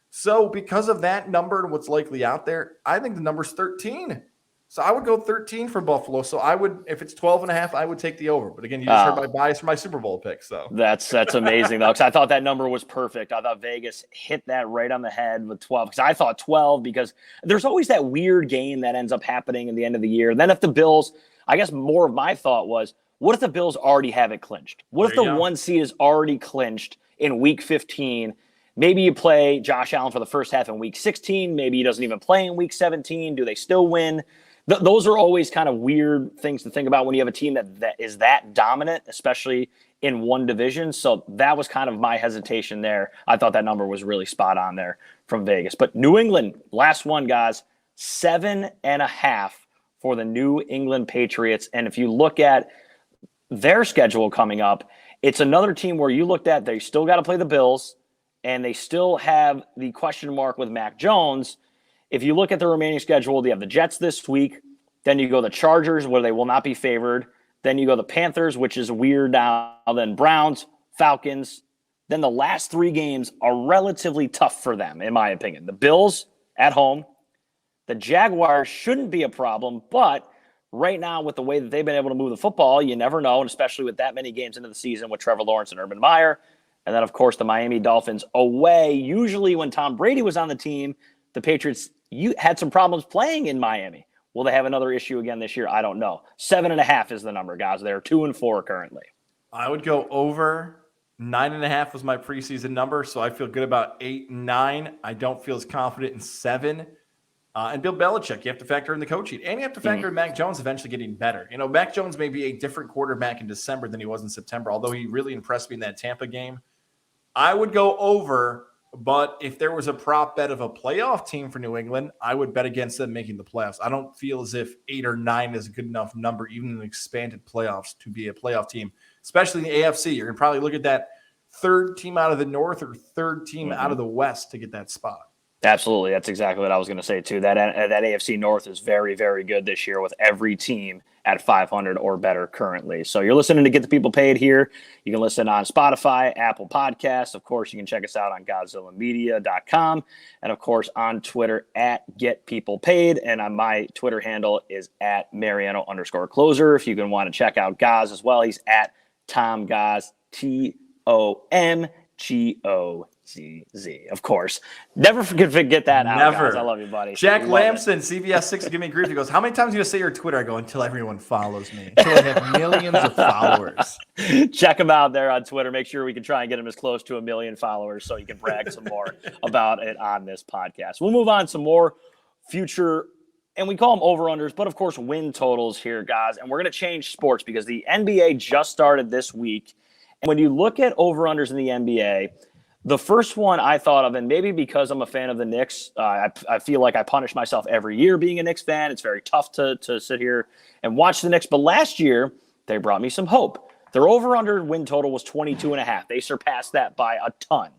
Speaker 2: So because of that number and what's likely out there, I think the number's 13. So I would go 13 for Buffalo. So I would, if it's 12.5, I would take the over. But again, you just heard my bias for my Super Bowl pick. So
Speaker 1: that's amazing though, because I thought that number was perfect. I thought Vegas hit that right on the head with 12, because I thought 12 because there's always that weird game that ends up happening in the end of the year. Then if the Bills, I guess more of my thought was, what if the Bills already have it clinched? What if the 1 seed is already clinched in week 15? Maybe you play Josh Allen for the first half in week 16. Maybe he doesn't even play in week 17. Do they still win? Those are always kind of weird things to think about when you have a team that is that dominant, especially in one division. So that was kind of my hesitation there. I thought that number was really spot on there from Vegas. But New England, last one, guys, 7.5 for the New England Patriots. And if you look at their schedule coming up, it's another team where you looked at, they still got to play the Bills, and they still have the question mark with Mac Jones. If you look at the remaining schedule, they have the Jets this week. Then you go the Chargers, where they will not be favored. Then you go the Panthers, which is weird now. Then Browns, Falcons. Then the last 3 games are relatively tough for them, in my opinion. The Bills at home. The Jaguars shouldn't be a problem, but right now, with the way that they've been able to move the football, you never know, and especially with that many games into the season with Trevor Lawrence and Urban Meyer. And then, of course, the Miami Dolphins away. Usually when Tom Brady was on the team, the Patriots had some problems playing in Miami. Will they have another issue again this year? I don't know. 7.5 is the number, guys. They're 2-4 currently.
Speaker 2: I would go over. 9.5 was my preseason number, so I feel good about 8 and 9. I don't feel as confident in 7. And Bill Belichick, you have to factor in the coaching. And you have to factor in Mac Jones eventually getting better. You know, Mac Jones may be a different quarterback in December than he was in September, although he really impressed me in that Tampa game. I would go over. But if there was a prop bet of a playoff team for New England, I would bet against them making the playoffs. I don't feel as if 8 or 9 is a good enough number, even in expanded playoffs, to be a playoff team, especially in the AFC. You're going to probably look at that third team out of the North or third team out of the West to get that spot.
Speaker 1: Absolutely. That's exactly what I was going to say, too. That AFC North is very, very good this year with every team at 500 or better currently. So you're listening to Get the People Paid here. You can listen on Spotify, Apple Podcasts. Of course, you can check us out on GozillaMedia.com. And, of course, on Twitter at Get People Paid. And on my Twitter handle is at Mariano_closer. If you can want to check out Goz as well, he's at Tom Goz, TomGozz. Of course. Never forget that out, guys. I love you, buddy.
Speaker 2: Jack Lamson, CBS 6, give me grief. He goes, how many times do you say your Twitter? I go, until everyone follows me. Until I have millions of followers.
Speaker 1: Check him out there on Twitter. Make sure we can try and get him as close to 1 million followers so you can brag some more about it on this podcast. We'll move on to some more future, and we call them over-unders, but of course win totals here, guys. And we're going to change sports because the NBA just started this week. And when you look at over-unders in the NBA, the first one I thought of, and maybe because I'm a fan of the Knicks, I feel like I punish myself every year being a Knicks fan. It's very tough to sit here and watch the Knicks. But last year, they brought me some hope. Their over-under win total was 22.5. They surpassed that by a ton.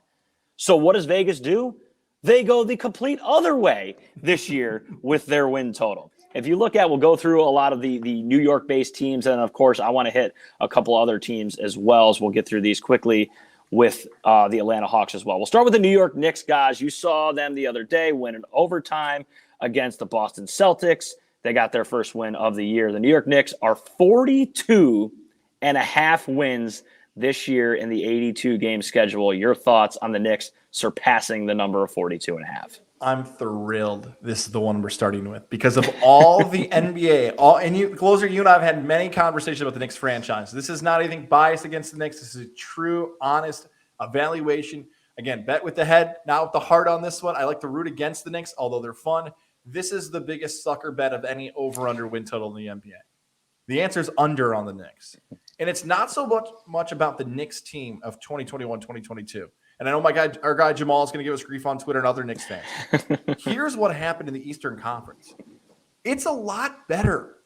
Speaker 1: So what does Vegas do? They go the complete other way this year with their win total. If you look at, we'll go through a lot of the New York-based teams. And, of course, I want to hit a couple other teams as well, as we'll get through these quickly with the Atlanta Hawks as well. We'll start with the New York Knicks, guys. You saw them the other day win in overtime against the Boston Celtics. They got their first win of the year. The New York Knicks are 42.5 wins this year in the 82-game schedule. Your thoughts on the Knicks surpassing the number of 42.5?
Speaker 2: I'm thrilled this is the one we're starting with because of all the NBA. Closer, you and I have had many conversations about the Knicks franchise. This is not anything biased against the Knicks. This is a true, honest evaluation. Again, bet with the head, not with the heart on this one. I like to root against the Knicks, although they're fun. This is the biggest sucker bet of any over-under win total in the NBA. The answer is under on the Knicks. And it's not so much about the Knicks team of 2021-2022. And I know our guy Jamal is going to give us grief on Twitter and other Knicks fans. Here's what happened in the Eastern Conference. It's a lot better.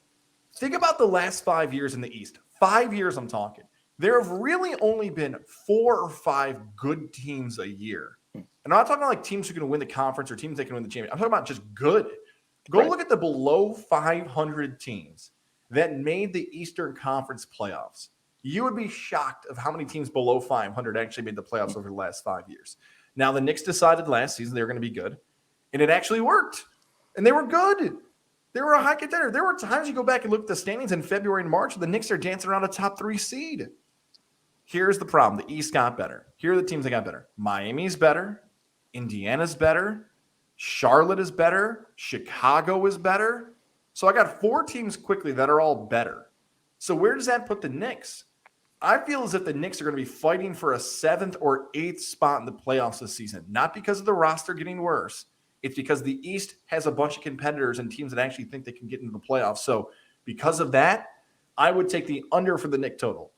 Speaker 2: Think about the last 5 years in the East. 5 years I'm talking. There have really only been 4 or 5 good teams a year. And I'm not talking like teams who are going to win the conference or teams that can win the championship. I'm talking about just good. Go look at the below 500 teams that made the Eastern Conference playoffs. You would be shocked of how many teams below 500 actually made the playoffs over the last 5 years. Now, the Knicks decided last season they were going to be good, and it actually worked. And they were good. They were a high contender. There were times you go back and look at the standings in February and March, the Knicks are dancing around a top 3 seed. Here's the problem. The East got better. Here are the teams that got better. Miami's better. Indiana's better. Charlotte is better. Chicago is better. So I got 4 teams quickly that are all better. So where does that put the Knicks? I feel as if the Knicks are going to be fighting for a 7th or 8th spot in the playoffs this season. Not because of the roster getting worse. It's because the East has a bunch of competitors and teams that actually think they can get into the playoffs. So because of that, I would take the under for the Knicks total.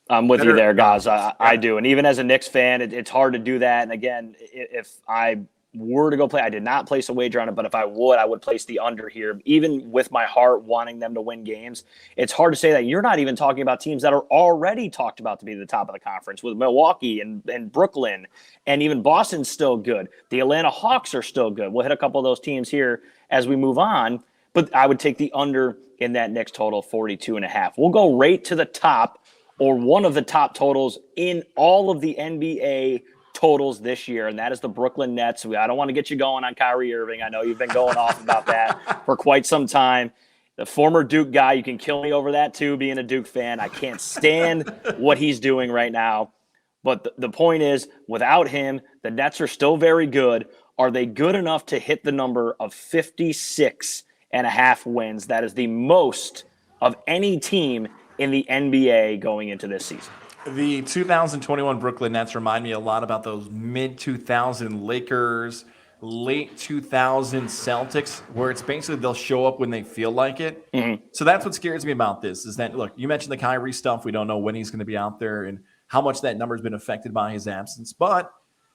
Speaker 1: I'm with you there, guys. I do. And even as a Knicks fan, it's hard to do that. And again, if I were to go play, I did not place a wager on it, but if I would place the under here. Even with my heart wanting them to win games, it's hard to say that. You're not even talking about teams that are already talked about to be the top of the conference, with Milwaukee and Brooklyn, and even Boston's still good. The Atlanta Hawks are still good. We'll hit a couple of those teams here as we move on, but I would take the under in that Knicks total, 42.5. We'll go right to the top, or one of the top totals in all of the NBA totals this year, and that is the Brooklyn Nets. I don't want to get you going on Kyrie Irving. I know you've been going off about that for quite some time. The former Duke guy, you can kill me over that too, being a Duke fan. I can't stand what he's doing right now. But the point is, without him, the Nets are still very good. Are they good enough to hit the number of 56.5 wins? That is the most of any team in the NBA going into this season.
Speaker 2: The 2021 Brooklyn Nets remind me a lot about those mid-2000 Lakers, late 2000 Celtics, where it's basically they'll show up when they feel like it. Mm-hmm. So that's what scares me about this is that, look, you mentioned the Kyrie stuff. We don't know when he's going to be out there and how much that number has been affected by his absence. But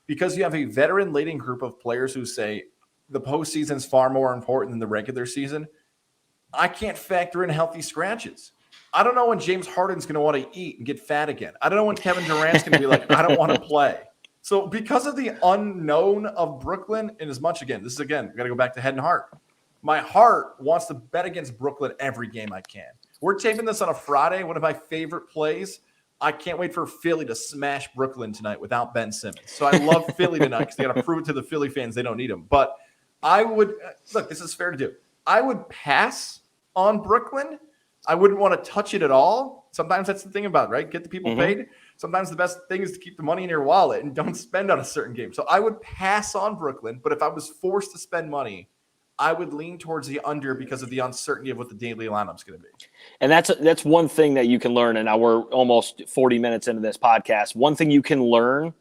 Speaker 2: because you have a veteran-laden group of players who say the postseason is far more important than the regular season, I can't factor in healthy scratches. I don't know when James Harden's going to want to eat and get fat again. I don't know when Kevin Durant's going to be like, I don't want to play. So because of the unknown of Brooklyn, and as much, again, we got to go back to head and heart. My heart wants to bet against Brooklyn every game I can. We're taping this on a Friday, one of my favorite plays. I can't wait for Philly to smash Brooklyn tonight without Ben Simmons. So I love Philly tonight because they got to prove it to the Philly fans they don't need him. But I would – look, this is fair to do. I would pass on Brooklyn. I wouldn't want to touch it at all. Sometimes that's the thing about it, right? Get the people paid. Sometimes the best thing is to keep the money in your wallet and don't spend on a certain game. So I would pass on Brooklyn, but if I was forced to spend money, I would lean towards the under because of the uncertainty of what the daily lineup's going to be.
Speaker 1: And that's one thing that you can learn. And now we're almost 40 minutes into this podcast. One thing you can learn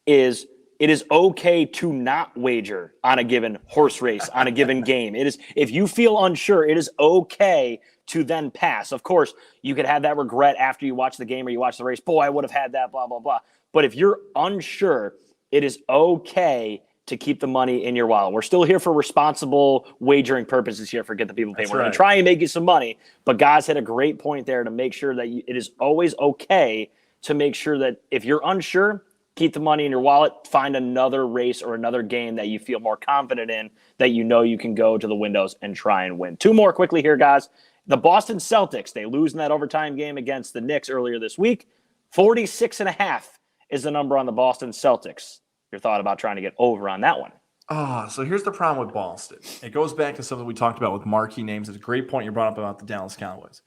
Speaker 1: is it is okay to not wager on a given horse race, on a given game. It is, if you feel unsure, it is okay to then pass. Of course, you could have that regret after you watch the game or you watch the race. Boy, I would have had that, blah, blah, blah. But if you're unsure, it is okay to keep the money in your wallet. We're still here for responsible wagering purposes here for Get the People Paid. We're going to try and make you some money, but guys hit a great point there to make sure that it is always okay to make sure that if you're unsure, keep the money in your wallet, find another race or another game that you feel more confident in, that you know you can go to the windows and try and win. 2 more quickly here, guys. The Boston Celtics, they lose in that overtime game against the Knicks earlier this week. 46.5 is the number on the Boston Celtics. Your thought about trying to get over on that one?
Speaker 2: So here's the problem with Boston. It goes back to something we talked about with marquee names. It's a great point you brought up about the Dallas Cowboys.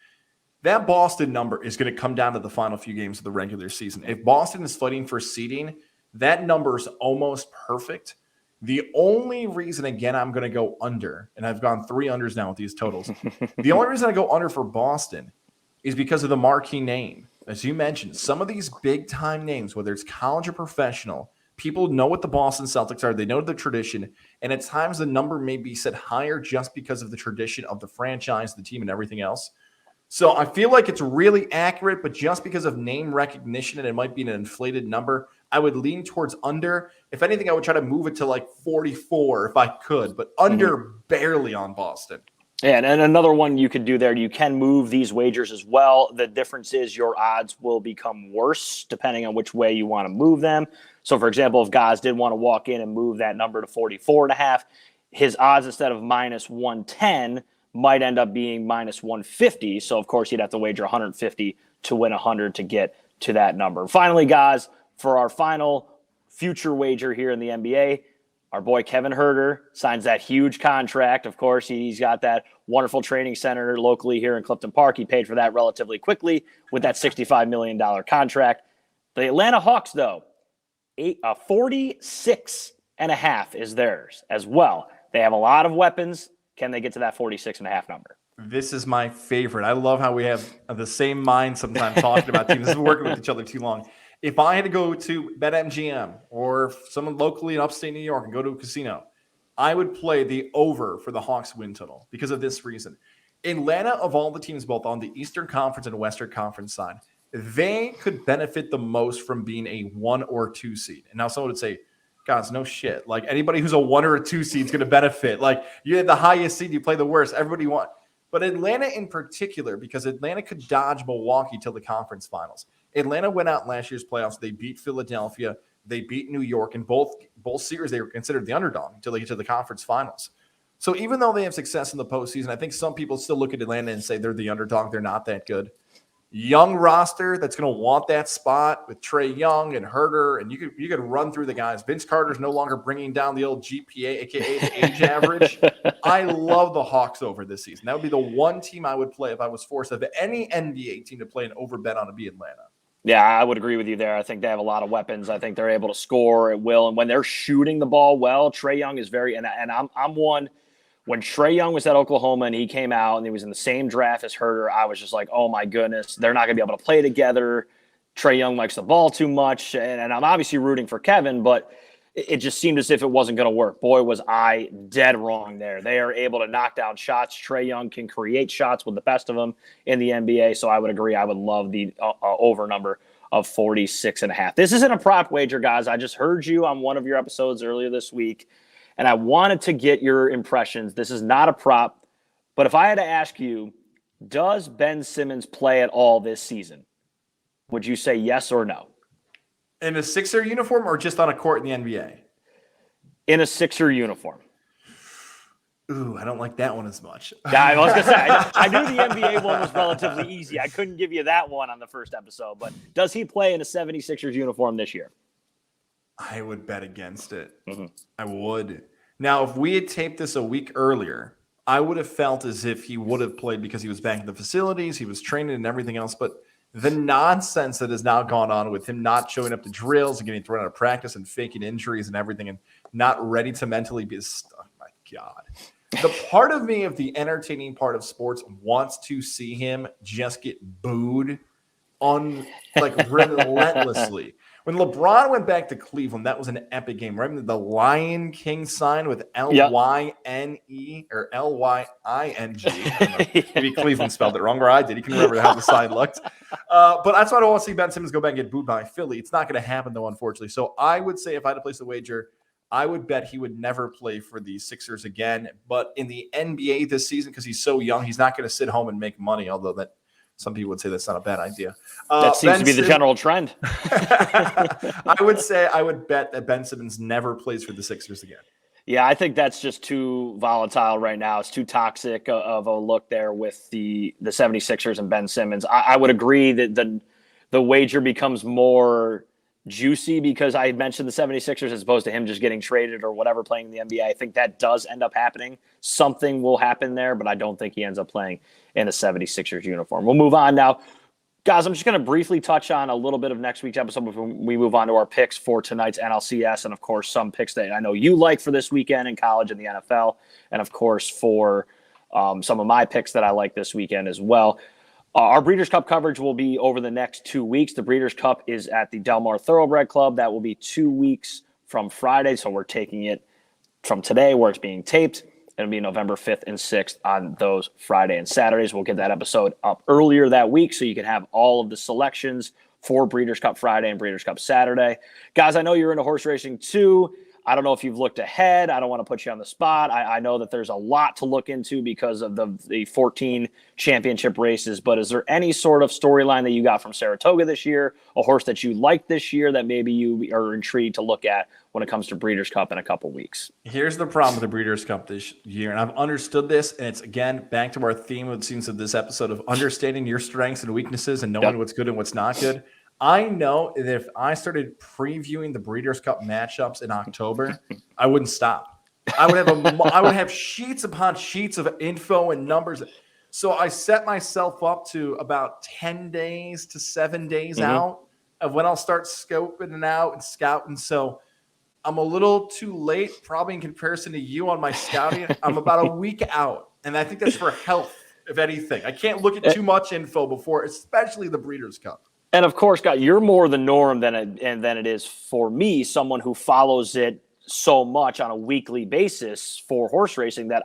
Speaker 2: That Boston number is going to come down to the final few games of the regular season. If Boston is fighting for seeding, that number is almost perfect. The only reason, again, I'm going to go under, and I've gone 3 unders now with these totals. The only reason I go under for Boston is because of the marquee name. As you mentioned, some of these big-time names, whether it's college or professional, people know what the Boston Celtics are. They know the tradition, and at times the number may be set higher just because of the tradition of the franchise, the team, and everything else. So I feel like it's really accurate, but just because of name recognition and it might be an inflated number, I would lean towards under. If anything, I would try to move it to like 44 if I could, but under barely on Boston.
Speaker 1: Yeah, and another one you could do there, you can move these wagers as well. The difference is your odds will become worse depending on which way you want to move them. So, for example, if guys did want to walk in and move that number to 44.5, his odds instead of minus 110 might end up being minus 150. So, of course, you'd have to wager 150 to win 100 to get to that number. Finally, guys, for our final future wager here in the NBA, our boy Kevin Huerter signs that huge contract. Of course, he's got that wonderful training center locally here in Clifton Park. He paid for that relatively quickly with that $65 million contract. The Atlanta Hawks, though, 46.5 is theirs as well. They have a lot of weapons. Can they get to that 46.5 number?
Speaker 2: This is my favorite. I love how we have the same mind sometimes talking about teams. This is working with each other too long. If I had to go to BetMGM or someone locally in upstate New York and go to a casino, I would play the over for the Hawks win total because of this reason. Atlanta, of all the teams both on the Eastern Conference and Western Conference side, they could benefit the most from being a 1 or 2 seed. And now someone would say, guys, no shit. Like anybody who's a 1 or a 2 seed is going to benefit. Like you had the highest seed, you play the worst. Everybody wants. But Atlanta in particular, because Atlanta could dodge Milwaukee till the conference finals. Atlanta went out in last year's playoffs. They beat Philadelphia. They beat New York. In both series, they were considered the underdog until they get to the conference finals. So even though they have success in the postseason, I think some people still look at Atlanta and say they're the underdog. They're not that good. Young roster that's going to want that spot with Trae Young and Huerter, and you could run through the guys. Vince Carter's no longer bringing down the old GPA, aka the age average. I love the Hawks over this season. That would be the one team I would play if I was forced of any NBA team to play an over bet on to be Atlanta.
Speaker 1: Yeah, I would agree with you there. I think they have a lot of weapons. I think they're able to score at will, and when they're shooting the ball well, Trae Young is very. And I'm one. When Trae Young was at Oklahoma and he came out and he was in the same draft as Huerter, I was just like, oh, my goodness, they're not going to be able to play together. Trae Young likes the ball too much. And I'm obviously rooting for Kevin, but it just seemed as if it wasn't going to work. Boy, was I dead wrong there. They are able to knock down shots. Trae Young can create shots with the best of them in the NBA. So I would agree. I would love the over number of 46.5. This isn't a prop wager, guys. I just heard you on one of your episodes earlier this week, and I wanted to get your impressions. This is not a prop, but if I had to ask you, does Ben Simmons play at all this season? Would you say yes or no?
Speaker 2: In a Sixer uniform or just on a court in the NBA?
Speaker 1: In a Sixer uniform.
Speaker 2: Ooh, I don't like that one as much.
Speaker 1: Yeah, I was going to say, I knew the NBA one was relatively easy. I couldn't give you that one on the first episode, but does he play in a 76ers uniform this year?
Speaker 2: I would bet against it.
Speaker 1: Mm-hmm.
Speaker 2: I would. Now, if we had taped this a week earlier, I would have felt as if he would have played because he was back in the facilities, he was training and everything else. But the nonsense that has now gone on with him not showing up to drills and getting thrown out of practice and faking injuries and everything and not ready to mentally be – oh, my God. The part of me, of the entertaining part of sports, wants to see him just get booed relentlessly. When LeBron went back to Cleveland, that was an epic game. Right? The Lion King sign with L-Y-N-E or L-Y-I-N-G. Maybe Cleveland spelled it wrong, or I did. You can remember how the sign looked. But that's why I don't want to see Ben Simmons go back and get booed by Philly. It's not going to happen, though, unfortunately. So I would say if I had to place a wager, I would bet he would never play for the Sixers again. But in the NBA this season, because he's so young, he's not going to sit home and make money, although that some people would say that's not a bad idea.
Speaker 1: That seems to be the general trend.
Speaker 2: I would say I would bet that Ben Simmons never plays for the Sixers again.
Speaker 1: Yeah, I think that's just too volatile right now. It's too toxic of a look there with the 76ers and Ben Simmons. I would agree that the wager becomes more juicy because I had mentioned the 76ers as opposed to him just getting traded or whatever playing in the NBA. I think that does end up happening. Something will happen there, but I don't think he ends up playing in a 76ers uniform. We'll move on now. Guys, I'm just going to briefly touch on a little bit of next week's episode before we move on to our picks for tonight's NLCS and, of course, some picks that I know you like for this weekend in college and the NFL, and, of course, for some of my picks that I like this weekend as well. Our Breeders' Cup coverage will be over the next 2 weeks. The Breeders' Cup is at the Del Mar Thoroughbred Club. That will be 2 weeks from Friday, so we're taking it from today where it's being taped. It'll be November 5th and 6th on those Friday and Saturdays. We'll get that episode up earlier that week so you can have all of the selections for Breeders' Cup Friday and Breeders' Cup Saturday. Guys, I know you're into horse racing too. I don't know if you've looked ahead. I don't want to put you on the spot. I know that there's a lot to look into because of the 14 championship races, but is there any sort of storyline that you got from Saratoga this year, a horse that you liked this year that maybe you are intrigued to look at when it comes to Breeders' Cup in a couple weeks?
Speaker 2: Here's the problem with the Breeders' Cup this year, and I've understood this, and it's, again, back to our theme, it seems, of this episode of understanding your strengths and weaknesses and knowing what's good and what's not good. I know that if I started previewing the Breeders' Cup matchups in October, I wouldn't stop. I would have sheets upon sheets of info and numbers. So I set myself up to about 10 days to 7 days out of when I'll start scoping it out and scouting. So I'm a little too late, probably in comparison to you on my scouting. I'm about a week out, and I think that's for health, if anything. I can't look at too much info before, especially the Breeders' Cup.
Speaker 1: And of course, Scott, you're more the norm than it is for me, someone who follows it so much on a weekly basis for horse racing that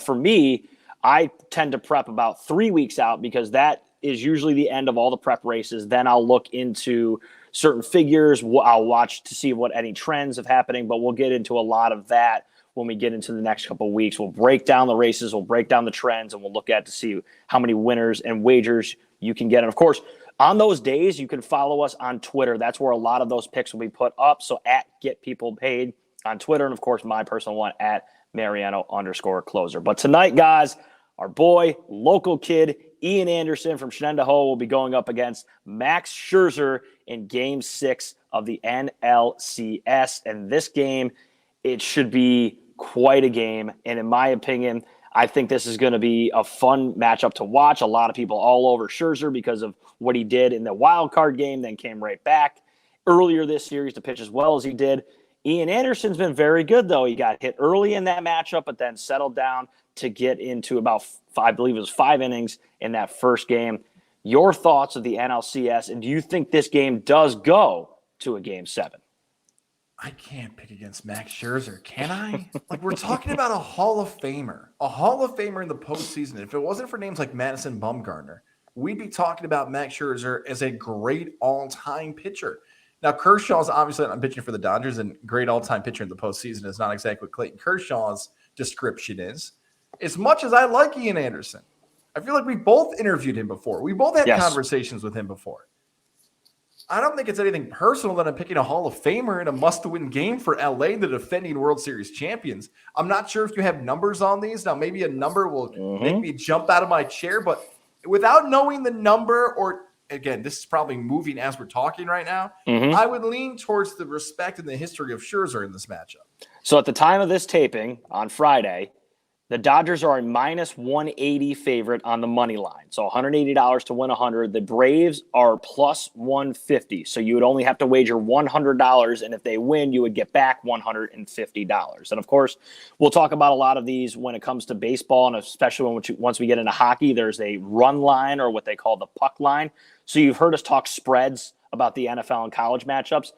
Speaker 1: for me, I tend to prep about 3 weeks out because that is usually the end of all the prep races. Then I'll look into certain figures. I'll watch to see what any trends have happening, but we'll get into a lot of that when we get into the next couple of weeks. We'll break down the races, we'll break down the trends, and we'll look at to see how many winners and wagers you can get. And of course, on those days, you can follow us on Twitter. That's where a lot of those picks will be put up. So at Get People Paid on Twitter, and of course, my personal one at Mariano_closer. But tonight, guys, our boy, local kid, Ian Anderson from Shenandoah will be going up against Max Scherzer in Game 6 of the NLCS. And this game, it should be quite a game. And in my opinion, I think this is going to be a fun matchup to watch. A lot of people all over Scherzer because of what he did in the wild card game, then came right back earlier this series to pitch as well as he did. Ian Anderson's been very good, though. He got hit early in that matchup, but then settled down to get into about, I believe it was 5 innings in that first game. Your thoughts of the NLCS, and do you think this game does go to a Game 7?
Speaker 2: I can't pick against Max Scherzer, can I? Like, we're talking about a Hall of Famer in the postseason. If it wasn't for names like Madison Bumgarner, we'd be talking about Max Scherzer as a great all-time pitcher. Now, Kershaw's obviously not pitching for the Dodgers, and great all-time pitcher in the postseason is not exactly what Clayton Kershaw's description is. As much as I like Ian Anderson, I feel like we both interviewed him before. We both had conversations with him before. I don't think it's anything personal that I'm picking a Hall of Famer in a must-win game for LA, the defending World Series champions. I'm not sure if you have numbers on these. Now, maybe a number will make me jump out of my chair, but without knowing the number, or again, this is probably moving as we're talking right now, I would lean towards the respect and the history of Scherzer in this matchup.
Speaker 1: So at the time of this taping on Friday, the Dodgers are a minus 180 favorite on the money line. So $180 to win 100. The Braves are plus 150. So you would only have to wager $100. And if they win, you would get back $150. And of course, we'll talk about a lot of these when it comes to baseball. And especially once we get into hockey, there's a run line or what they call the puck line. So you've heard us talk spreads about the NFL and college matchups.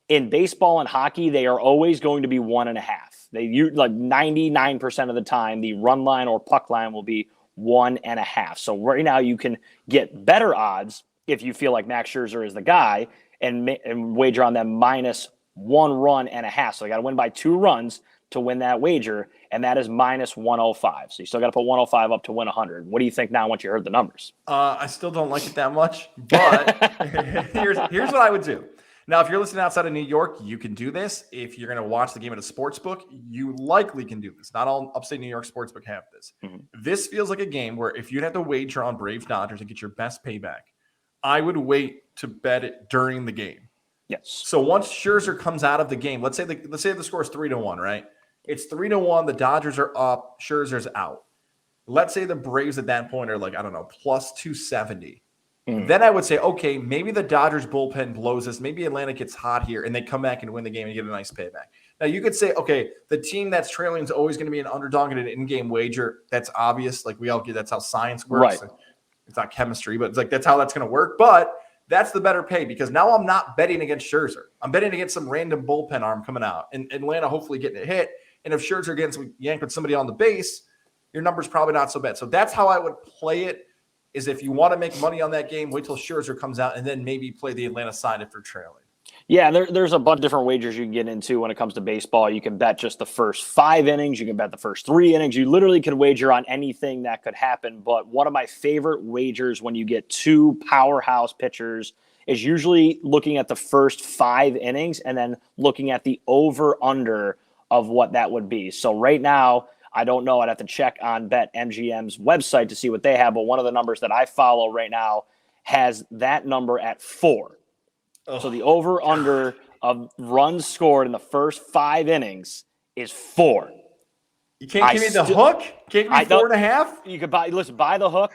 Speaker 1: In baseball and hockey, they are always going to be 1.5. They use like 99% of the time, the run line or puck line will be 1.5. So right now you can get better odds if you feel like Max Scherzer is the guy and wager on them minus 1 run and a half. So they got to win by 2 runs to win that wager, and that is minus 105. So you still got to put 105 up to win 100. What do you think now once you heard the numbers?
Speaker 2: I still don't like it that much, but here's what I would do. Now, if you're listening outside of New York, you can do this. If you're going to watch the game at a sports book, you likely can do this. Not all upstate New York sports book have this. This feels like a game where if you'd have to wager on Braves Dodgers and get your best payback, I would wait to bet it during the game.
Speaker 1: Yes.
Speaker 2: So once Scherzer comes out of the game, let's say the score is 3-1, right? It's 3-1. The Dodgers are up. Scherzer's out. Let's say the Braves at that point are like, I don't know, plus 270. Then I would say, okay, maybe the Dodgers bullpen blows us. Maybe Atlanta gets hot here and they come back and win the game and get a nice payback. Now you could say, okay, the team that's trailing is always going to be an underdog in an in-game wager. That's obvious. Like we all get, that's how science works.
Speaker 1: Right.
Speaker 2: It's not chemistry, but it's like, that's how that's going to work. But that's the better pay because now I'm not betting against Scherzer. I'm betting against some random bullpen arm coming out and Atlanta hopefully getting a hit. And if Scherzer gets yanked with somebody on the base, your number's probably not so bad. So that's how I would play it. Is if you want to make money on that game, wait till Scherzer comes out and then maybe play the Atlanta side if they're trailing.
Speaker 1: Yeah, there's a bunch of different wagers you can get into when it comes to baseball. You can bet just the first 5 innings. You can bet the first 3 innings. You literally could wager on anything that could happen. But one of my favorite wagers when you get 2 powerhouse pitchers is usually looking at the first 5 innings and then looking at the over-under of what that would be. So right now, I don't know. I'd have to check on BetMGM's website to see what they have. But one of the numbers that I follow right now has that number at 4. So the over-under of runs scored in the first 5 innings is 4.
Speaker 2: You can't give me the hook? Can't give me 4.5?
Speaker 1: You could buy the hook,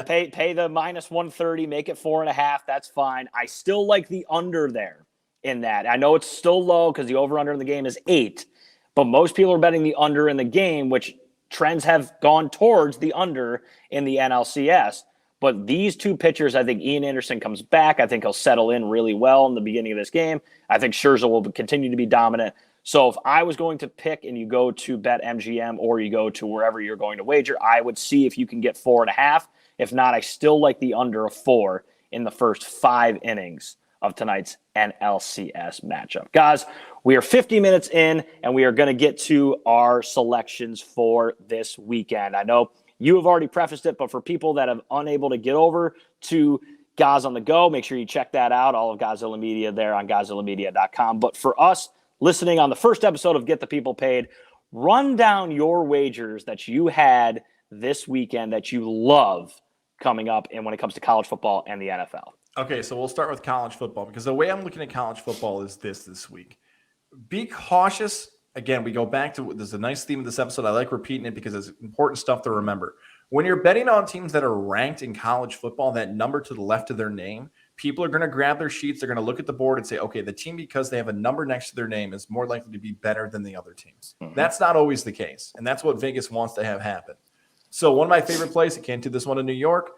Speaker 1: pay the minus 130, make it 4.5. That's fine. I still like the under there in that. I know it's still low because the over-under in the game is 8, but most people are betting the under in the game, which trends have gone towards the under in the NLCS. But these 2 pitchers, I think Ian Anderson comes back. I think he'll settle in really well in the beginning of this game. I think Scherzer will continue to be dominant. So if I was going to pick and you go to BetMGM or you go to wherever you're going to wager, I would see if you can get 4.5. If not, I still like the under of 4 in the first 5 innings of tonight's NLCS matchup. Guys, we are 50 minutes in, and we are going to get to our selections for this weekend. I know you have already prefaced it, but for people that are unable to get over to Goz on the Go, make sure you check that out. All of Gozilla Media there on GozillaMedia.com. But for us listening on the first episode of Get the People Paid, run down your wagers that you had this weekend that you love coming up and when it comes to college football and the NFL.
Speaker 2: Okay, so we'll start with college football because the way I'm looking at college football is this week. Be cautious. Again, we go back to there's a nice theme of this episode. I like repeating it because it's important stuff to remember. When you're betting on teams that are ranked in college football, that number to the left of their name, people are going to grab their sheets. They're going to look at the board and say, okay, the team, because they have a number next to their name, is more likely to be better than the other teams. Mm-hmm. That's not always the case. And that's what Vegas wants to have happen. So one of my favorite plays, I can't do this one in New York,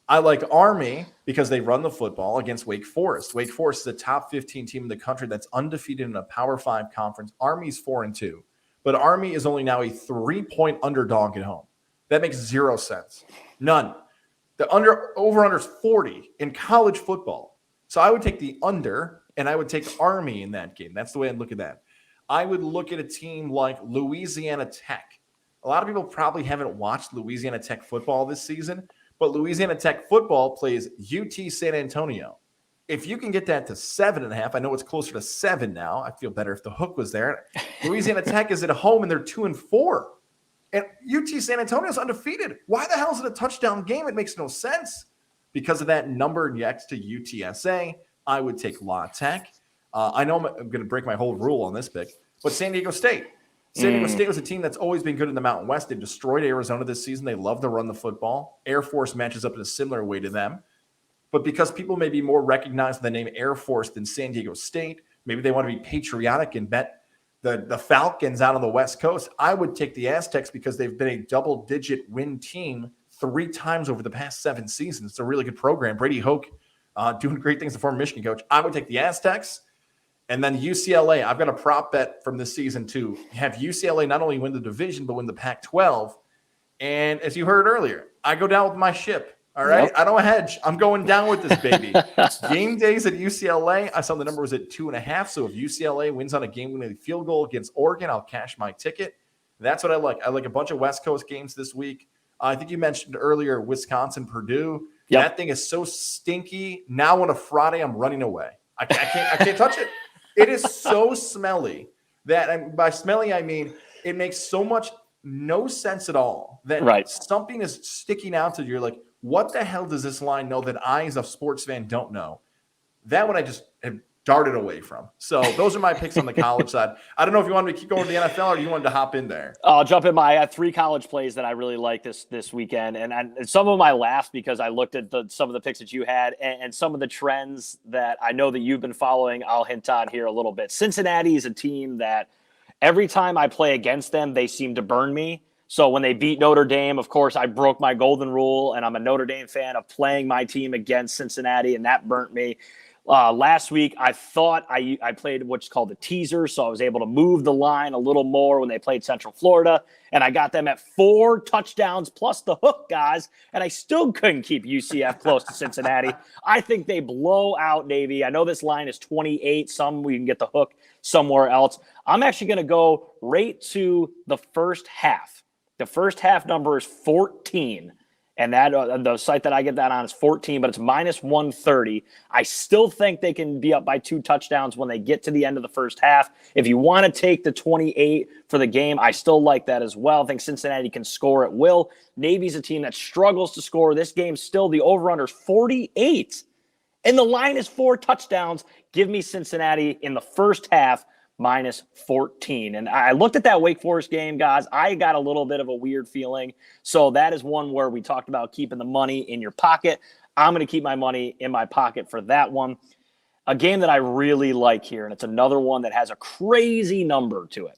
Speaker 2: I like Army because they run the football against Wake Forest. Wake Forest is a top 15 team in the country that's undefeated in a Power 5 conference. Army's 4-2, but Army is only now a 3-point underdog at home. That makes 0 sense. None. The over-under is 40 in college football. So I would take the under, and I would take Army in that game. That's the way I'd look at that. I would look at a team like Louisiana Tech. A lot of people probably haven't watched Louisiana Tech football this season, but Louisiana Tech football plays UT San Antonio. If you can get that to 7.5, I know it's closer to 7 now. I'd feel better if the hook was there. Louisiana Tech is at home, and they're 2-4. And UT San Antonio is undefeated. Why the hell is it a touchdown game? It makes no sense. Because of that number next to UTSA, I would take La Tech. I know I'm going to break my whole rule on this pick, but San Diego State. San Diego State was a team that's always been good in the Mountain West. They destroyed Arizona this season. They love to run the football. Air Force matches up in a similar way to them. But because people may be more recognized with the name Air Force than San Diego State, maybe they want to be patriotic and bet the Falcons out on the West Coast. I would take the Aztecs because they've been a double-digit win team 3 times over the past 7 seasons. It's a really good program. Brady Hoke doing great things, the former Michigan coach. I would take the Aztecs. And then UCLA, I've got a prop bet from this season to have UCLA not only win the division, but win the Pac-12. And as you heard earlier, I go down with my ship. All right. Yep. I don't hedge. I'm going down with this baby. Game days at UCLA, I saw the number was at 2.5. So if UCLA wins on a game-winning field goal against Oregon, I'll cash my ticket. That's what I like. I like a bunch of West Coast games this week. I think you mentioned earlier Wisconsin, Purdue. Yep. That thing is so stinky. Now on a Friday, I'm running away. I can't touch it. It is so smelly that, and by smelly, I mean it makes so much no sense at all that something is sticking out to you. You're like, what the hell does this line know that I, as a sports fan, don't know? That one I just have darted away from. So those are my picks on the college side. I don't know if you want me to keep going to the NFL or you wanted to hop in there.
Speaker 1: I'll jump in. I had 3 college plays that I really like this weekend. And some of them I laughed because I looked at some of the picks that you had and some of the trends that I know that you've been following. I'll hint on here a little bit. Cincinnati is a team that every time I play against them, they seem to burn me. So when they beat Notre Dame, of course, I broke my golden rule, and I'm a Notre Dame fan of playing my team against Cincinnati, and that burnt me. Last week, I thought I played what's called the teaser, so I was able to move the line a little more when they played Central Florida, and I got them at 4 touchdowns plus the hook, guys, and I still couldn't keep UCF close to Cincinnati. I think they blow out Navy. I know this line is 28. Some we can get the hook somewhere else. I'm actually going to go right to the first half. The first half number is 14. And that the site that I get that on is 14, but it's minus 130. I still think they can be up by 2 touchdowns when they get to the end of the first half. If you want to take the 28 for the game, I still like that as well. I think Cincinnati can score at will. Navy's a team that struggles to score. This game still, the over-under is 48. And the line is 4 touchdowns. Give me Cincinnati in the first half, minus 14. And I looked at that Wake Forest game, guys. I got a little bit of a weird feeling. So that is one where we talked about keeping the money in your pocket. I'm going to keep my money in my pocket for that one. A game that I really like here, and it's another one that has a crazy number to it.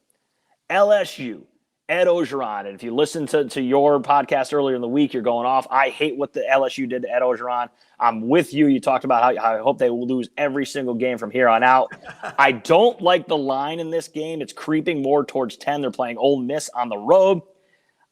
Speaker 1: LSU, Ed Ogeron. And if you listen to your podcast earlier in the week, you're going off. I hate what the LSU did to Ed Ogeron. I'm with you. You talked about how I hope they will lose every single game from here on out. I don't like the line in this game. It's creeping more towards 10. They're playing Ole Miss on the road.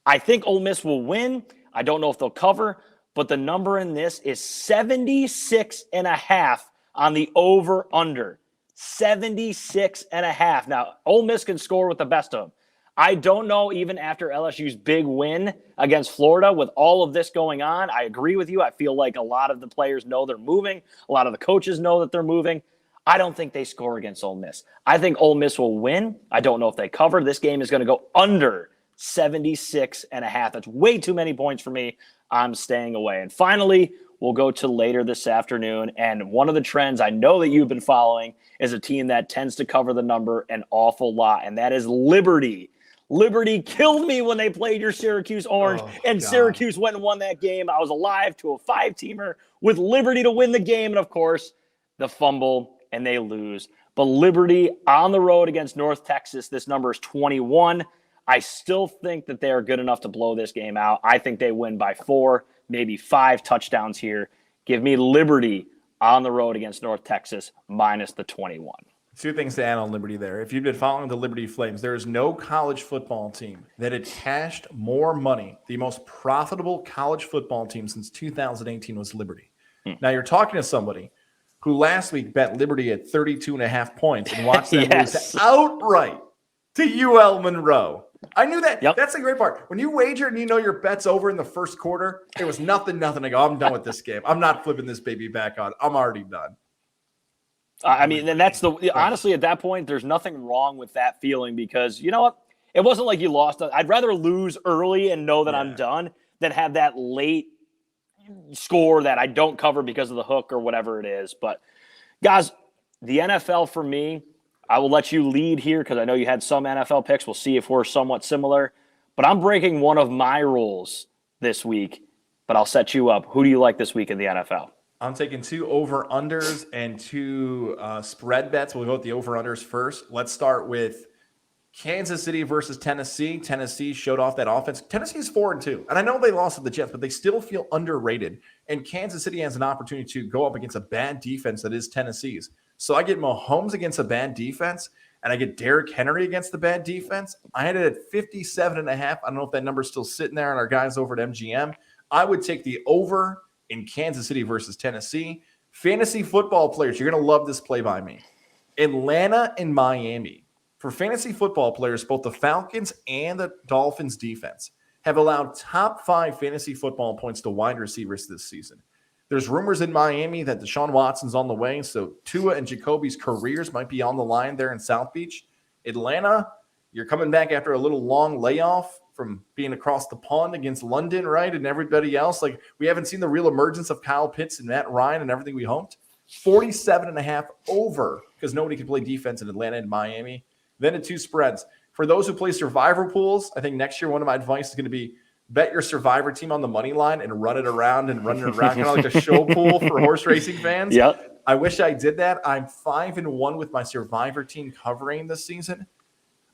Speaker 1: I think Ole Miss will win. I don't know if they'll cover, but the number in this is 76.5 on the over-under. 76.5. Now, Ole Miss can score with the best of them. I don't know, even after LSU's big win against Florida, with all of this going on, I agree with you. I feel like a lot of the players know they're moving. A lot of the coaches know that they're moving. I don't think they score against Ole Miss. I think Ole Miss will win. I don't know if they cover. This game is going to go under 76.5. That's way too many points for me. I'm staying away. And finally, we'll go to later this afternoon. And one of the trends I know that you've been following is a team that tends to cover the number an awful lot, and that is Liberty. Liberty killed me when they played your Syracuse Orange, and God. Syracuse went and won that game. I was alive to a 5-teamer with Liberty to win the game, and of course, the fumble, and they lose. But Liberty on the road against North Texas, this number is 21. I still think that they are good enough to blow this game out. I think they win by 4, maybe 5 touchdowns here. Give me Liberty on the road against North Texas, minus the 21.
Speaker 2: 2 things to add on Liberty there. If you've been following the Liberty Flames, there is no college football team that had cashed more money. The most profitable college football team since 2018 was Liberty. Now you're talking to somebody who last week bet Liberty at 32.5 points and watched them lose outright to UL Monroe. I knew that. Yep. That's the great part. When you wager and you know your bet's over in the first quarter, it was nothing. I go, I'm done with this game. I'm not flipping this baby back on. I'm already done.
Speaker 1: I mean, and that's honestly, at that point, there's nothing wrong with that feeling because you know what? It wasn't like you lost. I'd rather lose early and know that I'm done than have that late score that I don't cover because of the hook or whatever it is. But guys, the NFL for me, I will let you lead here because I know you had some NFL picks. We'll see if we're somewhat similar. But I'm breaking one of my rules this week, but I'll set you up. Who do you like this week in the NFL?
Speaker 2: I'm taking 2 over-unders and 2 spread bets. We'll go with the over-unders first. Let's start with Kansas City versus Tennessee. Tennessee showed off that offense. Tennessee is 4-2. And I know they lost to the Jets, but they still feel underrated. And Kansas City has an opportunity to go up against a bad defense that is Tennessee's. So I get Mahomes against a bad defense, and I get Derrick Henry against the bad defense. I had it at 57.5. I don't know if that number's still sitting there on our guys over at MGM. I would take the over in Kansas City versus Tennessee. Fantasy football players, you're going to love this play by me. Atlanta and Miami. For fantasy football players, both the Falcons and the Dolphins defense have allowed top 5 fantasy football points to wide receivers this season. There's rumors in Miami that Deshaun Watson's on the way, so Tua and Jacoby's careers might be on the line there in South Beach. Atlanta, you're coming back after a little long layoff from being across the pond against London, right, and everybody else. Like, we haven't seen the real emergence of Kyle Pitts and Matt Ryan and everything we hoped. 47.5 over because nobody can play defense in Atlanta and Miami. Then the 2 spreads. For those who play survivor pools, I think next year one of my advice is going to be bet your survivor team on the money line and run it around, kind of like a show pool for horse racing fans.
Speaker 1: Yep.
Speaker 2: I wish I did that. I'm 5-1 with my survivor team covering this season.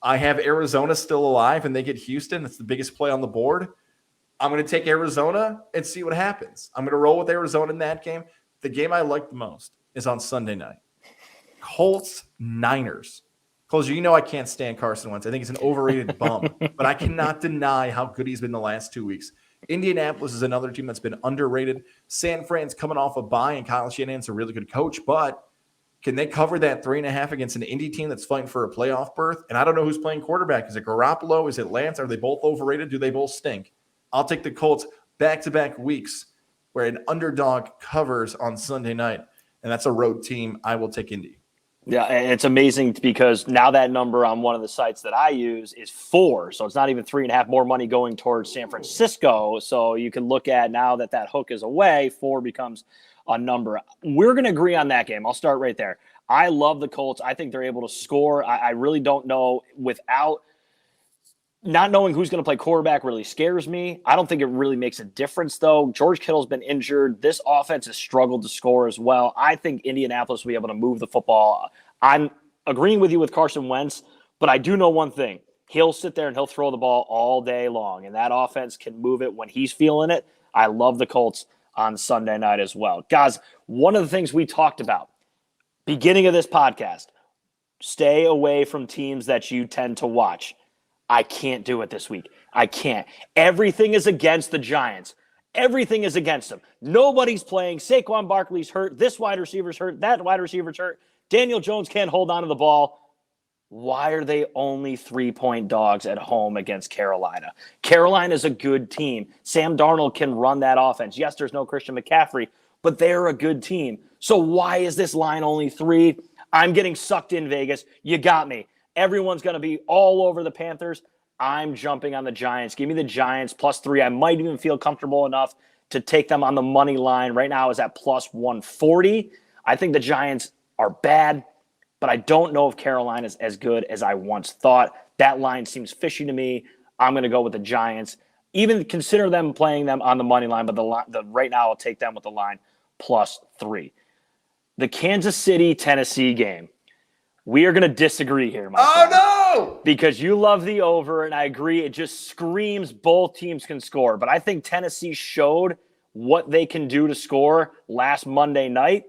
Speaker 2: I have Arizona still alive, and they get Houston. That's the biggest play on the board. I'm going to take Arizona and see what happens. I'm going to roll with Arizona in that game. The game I like the most, is on Sunday night. Colts, Niners. Closer, you know I can't stand Carson Wentz. I think he's an overrated bum, but I cannot deny how good he's been the last 2 weeks. Indianapolis is another team that's been underrated. San Fran's coming off a bye, and Kyle Shanahan's a really good coach, but can they cover that 3.5 against an Indy team that's fighting for a playoff berth? And I don't know who's playing quarterback. Is it Garoppolo? Is it Lance? Are they both overrated? Do they both stink? I'll take the Colts back-to-back weeks where an underdog covers on Sunday night, and that's a road team. I will take Indy.
Speaker 1: Yeah, and it's amazing because now that number on one of the sites that I use is 4. So it's not even 3.5 more money going towards San Francisco. So you can look at now that hook is away, 4 becomes a number. We're going to agree on that game. I'll start right there. I love the Colts. I think they're able to score. I really don't know without not knowing who's going to play quarterback really scares me. I don't think it really makes a difference, though. George Kittle's been injured. This offense has struggled to score as well. I think Indianapolis will be able to move the football. I'm agreeing with you with Carson Wentz, but I do know one thing. He'll sit there and he'll throw the ball all day long, and that offense can move it when he's feeling it. I love the Colts on Sunday night as well. Guys, one of the things we talked about, beginning of this podcast, stay away from teams that you tend to watch. I can't do it this week. I can't. Everything is against the Giants. Everything is against them. Nobody's playing. Saquon Barkley's hurt. This wide receiver's hurt. That wide receiver's hurt. Daniel Jones can't hold on to the ball. Why are they only 3-point dogs at home against Carolina? Carolina's a good team. Sam Darnold can run that offense. Yes, there's no Christian McCaffrey, but they're a good team. So why is this line only 3? I'm getting sucked in, Vegas. You got me. Everyone's going to be all over the Panthers. I'm jumping on the Giants. Give me the Giants +3. I might even feel comfortable enough to take them on the money line. Right now is at +140. I think the Giants are bad, but I don't know if Carolina's as good as I once thought. That line seems fishy to me. I'm going to go with the Giants. Even consider them playing them on the money line, but right now I'll take them with the line +3. The Kansas City, Tennessee game. We are going to disagree here, my friend.
Speaker 2: No!
Speaker 1: Because you love the over, and I agree. It just screams both teams can score. But I think Tennessee showed what they can do to score last Monday night,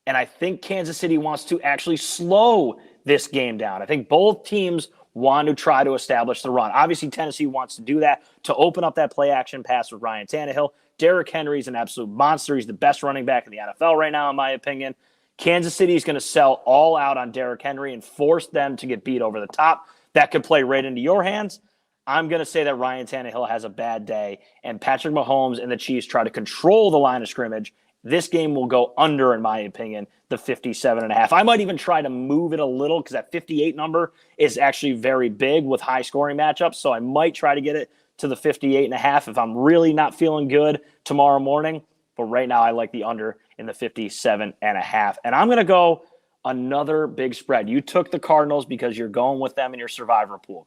Speaker 1: and I think Kansas City wants to actually slow this game down. I think both teams want to try to establish the run. Obviously, Tennessee wants to do that to open up that play-action pass with Ryan Tannehill. Derrick Henry's an absolute monster. He's the best running back in the NFL right now, in my opinion. Kansas City is going to sell all out on Derrick Henry and force them to get beat over the top. That could play right into your hands. I'm going to say that Ryan Tannehill has a bad day, and Patrick Mahomes and the Chiefs try to control the line of scrimmage. This game will go under, in my opinion, the 57.5. I might even try to move it a little because that 58 number is actually very big with high-scoring matchups, so I might try to get it to the 58.5 if I'm really not feeling good tomorrow morning. But right now I like the under in the 57.5. And I'm going to go another big spread. You took the Cardinals because you're going with them in your survivor pool.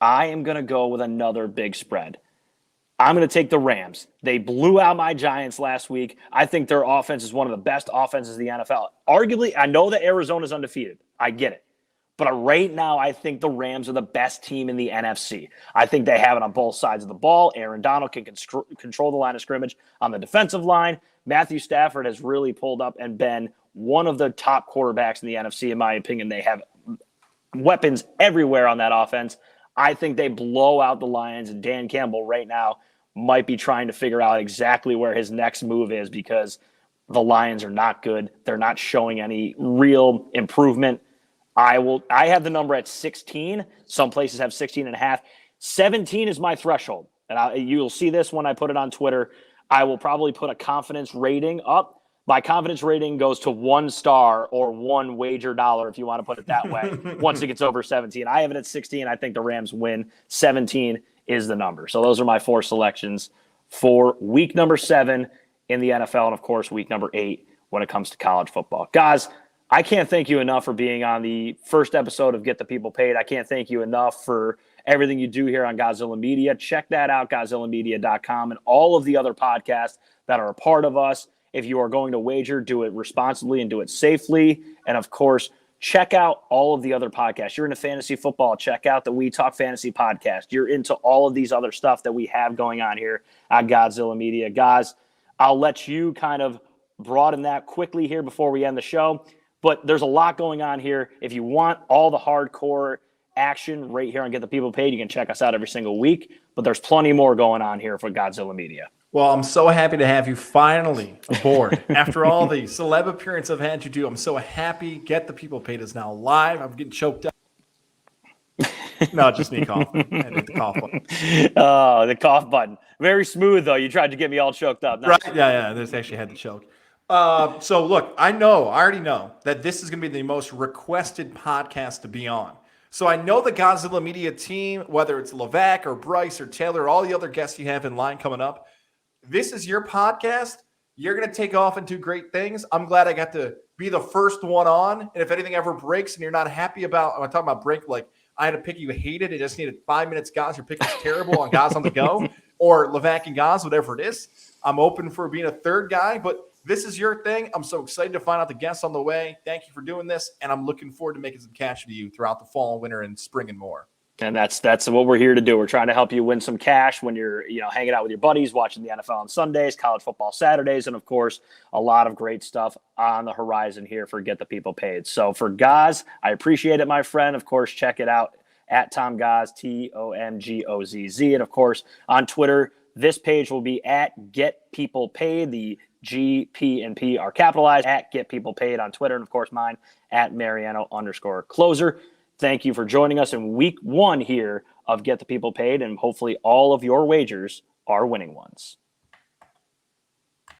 Speaker 1: I am going to go with another big spread. I'm going to take the Rams. They blew out my Giants last week. I think their offense is one of the best offenses in the NFL. Arguably, I know that Arizona's undefeated. I get it. But right now, I think the Rams are the best team in the NFC. I think they have it on both sides of the ball. Aaron Donald can control the line of scrimmage on the defensive line. Matthew Stafford has really pulled up and been one of the top quarterbacks in the NFC, in my opinion. They have weapons everywhere on that offense. I think they blow out the Lions, and Dan Campbell right now might be trying to figure out exactly where his next move is because the Lions are not good. They're not showing any real improvement. I have the number at 16. Some places have 16.5. 17 is my threshold. And you'll see this when I put it on Twitter. I will probably put a confidence rating up. My confidence rating goes to 1 star or 1 wager dollar, if you want to put it that way, once it gets over 17. I have it at 16. I think the Rams win. 17 is the number. So those are my 4 selections for week number 7 in the NFL and, of course, week number 8 when it comes to college football. Guys, I can't thank you enough for being on the first episode of Get the People Paid. I can't thank you enough for everything you do here on Gozilla Media. Check that out, GozillaMedia.com, and all of the other podcasts that are a part of us. If you are going to wager, do it responsibly and do it safely. And, of course, check out all of the other podcasts. You're into fantasy football, check out the We Talk Fantasy podcast. You're into all of these other stuff that we have going on here on Godzilla Media. Guys, I'll let you kind of broaden that quickly here before we end the show. But there's a lot going on here. If you want all the hardcore action right here on Get the People Paid, you can check us out every single week. But there's plenty more going on here for Gozilla Media.
Speaker 2: Well, I'm so happy to have you finally aboard. After all the celeb appearance I've had you do, I'm so happy. Get the People Paid is now live. I'm getting choked up. No, just me coughing. I hit the cough button.
Speaker 1: Oh, the cough button. Very smooth, though. You tried to get me all choked up. Nice.
Speaker 2: Right? Yeah. This actually had to choke. So look, I already know that this is going to be the most requested podcast to be on. So I know the Gozilla Media team, whether it's Levac or Bryce or Taylor, or all the other guests you have in line coming up, this is your podcast. You're going to take off and do great things. I'm glad I got to be the first one on. And if anything ever breaks and you're not happy about, I'm talking about break, like I had a pick you hated, it just needed 5 minutes, Goz, your pick was terrible on Goz on the go, or Levac and Goz, whatever it is. I'm open for being a third guy, but this is your thing. I'm so excited to find out the guests on the way. Thank you for doing this, and I'm looking forward to making some cash to you throughout the fall, winter, and spring and more.
Speaker 1: And that's what we're here to do. We're trying to help you win some cash when you're, hanging out with your buddies, watching the NFL on Sundays, college football Saturdays, and of course, a lot of great stuff on the horizon here for Get the People Paid. So for Goz, I appreciate it, my friend. Of course, check it out at Tom Goz, TomGozz. And of course, on Twitter, this page will be at Get People Paid. The G, P, and P are capitalized at Get People Paid on Twitter. And of course, mine at Mariano_closer. Thank you for joining us in week 1 here of Get the People Paid, and hopefully all of your wagers are winning ones.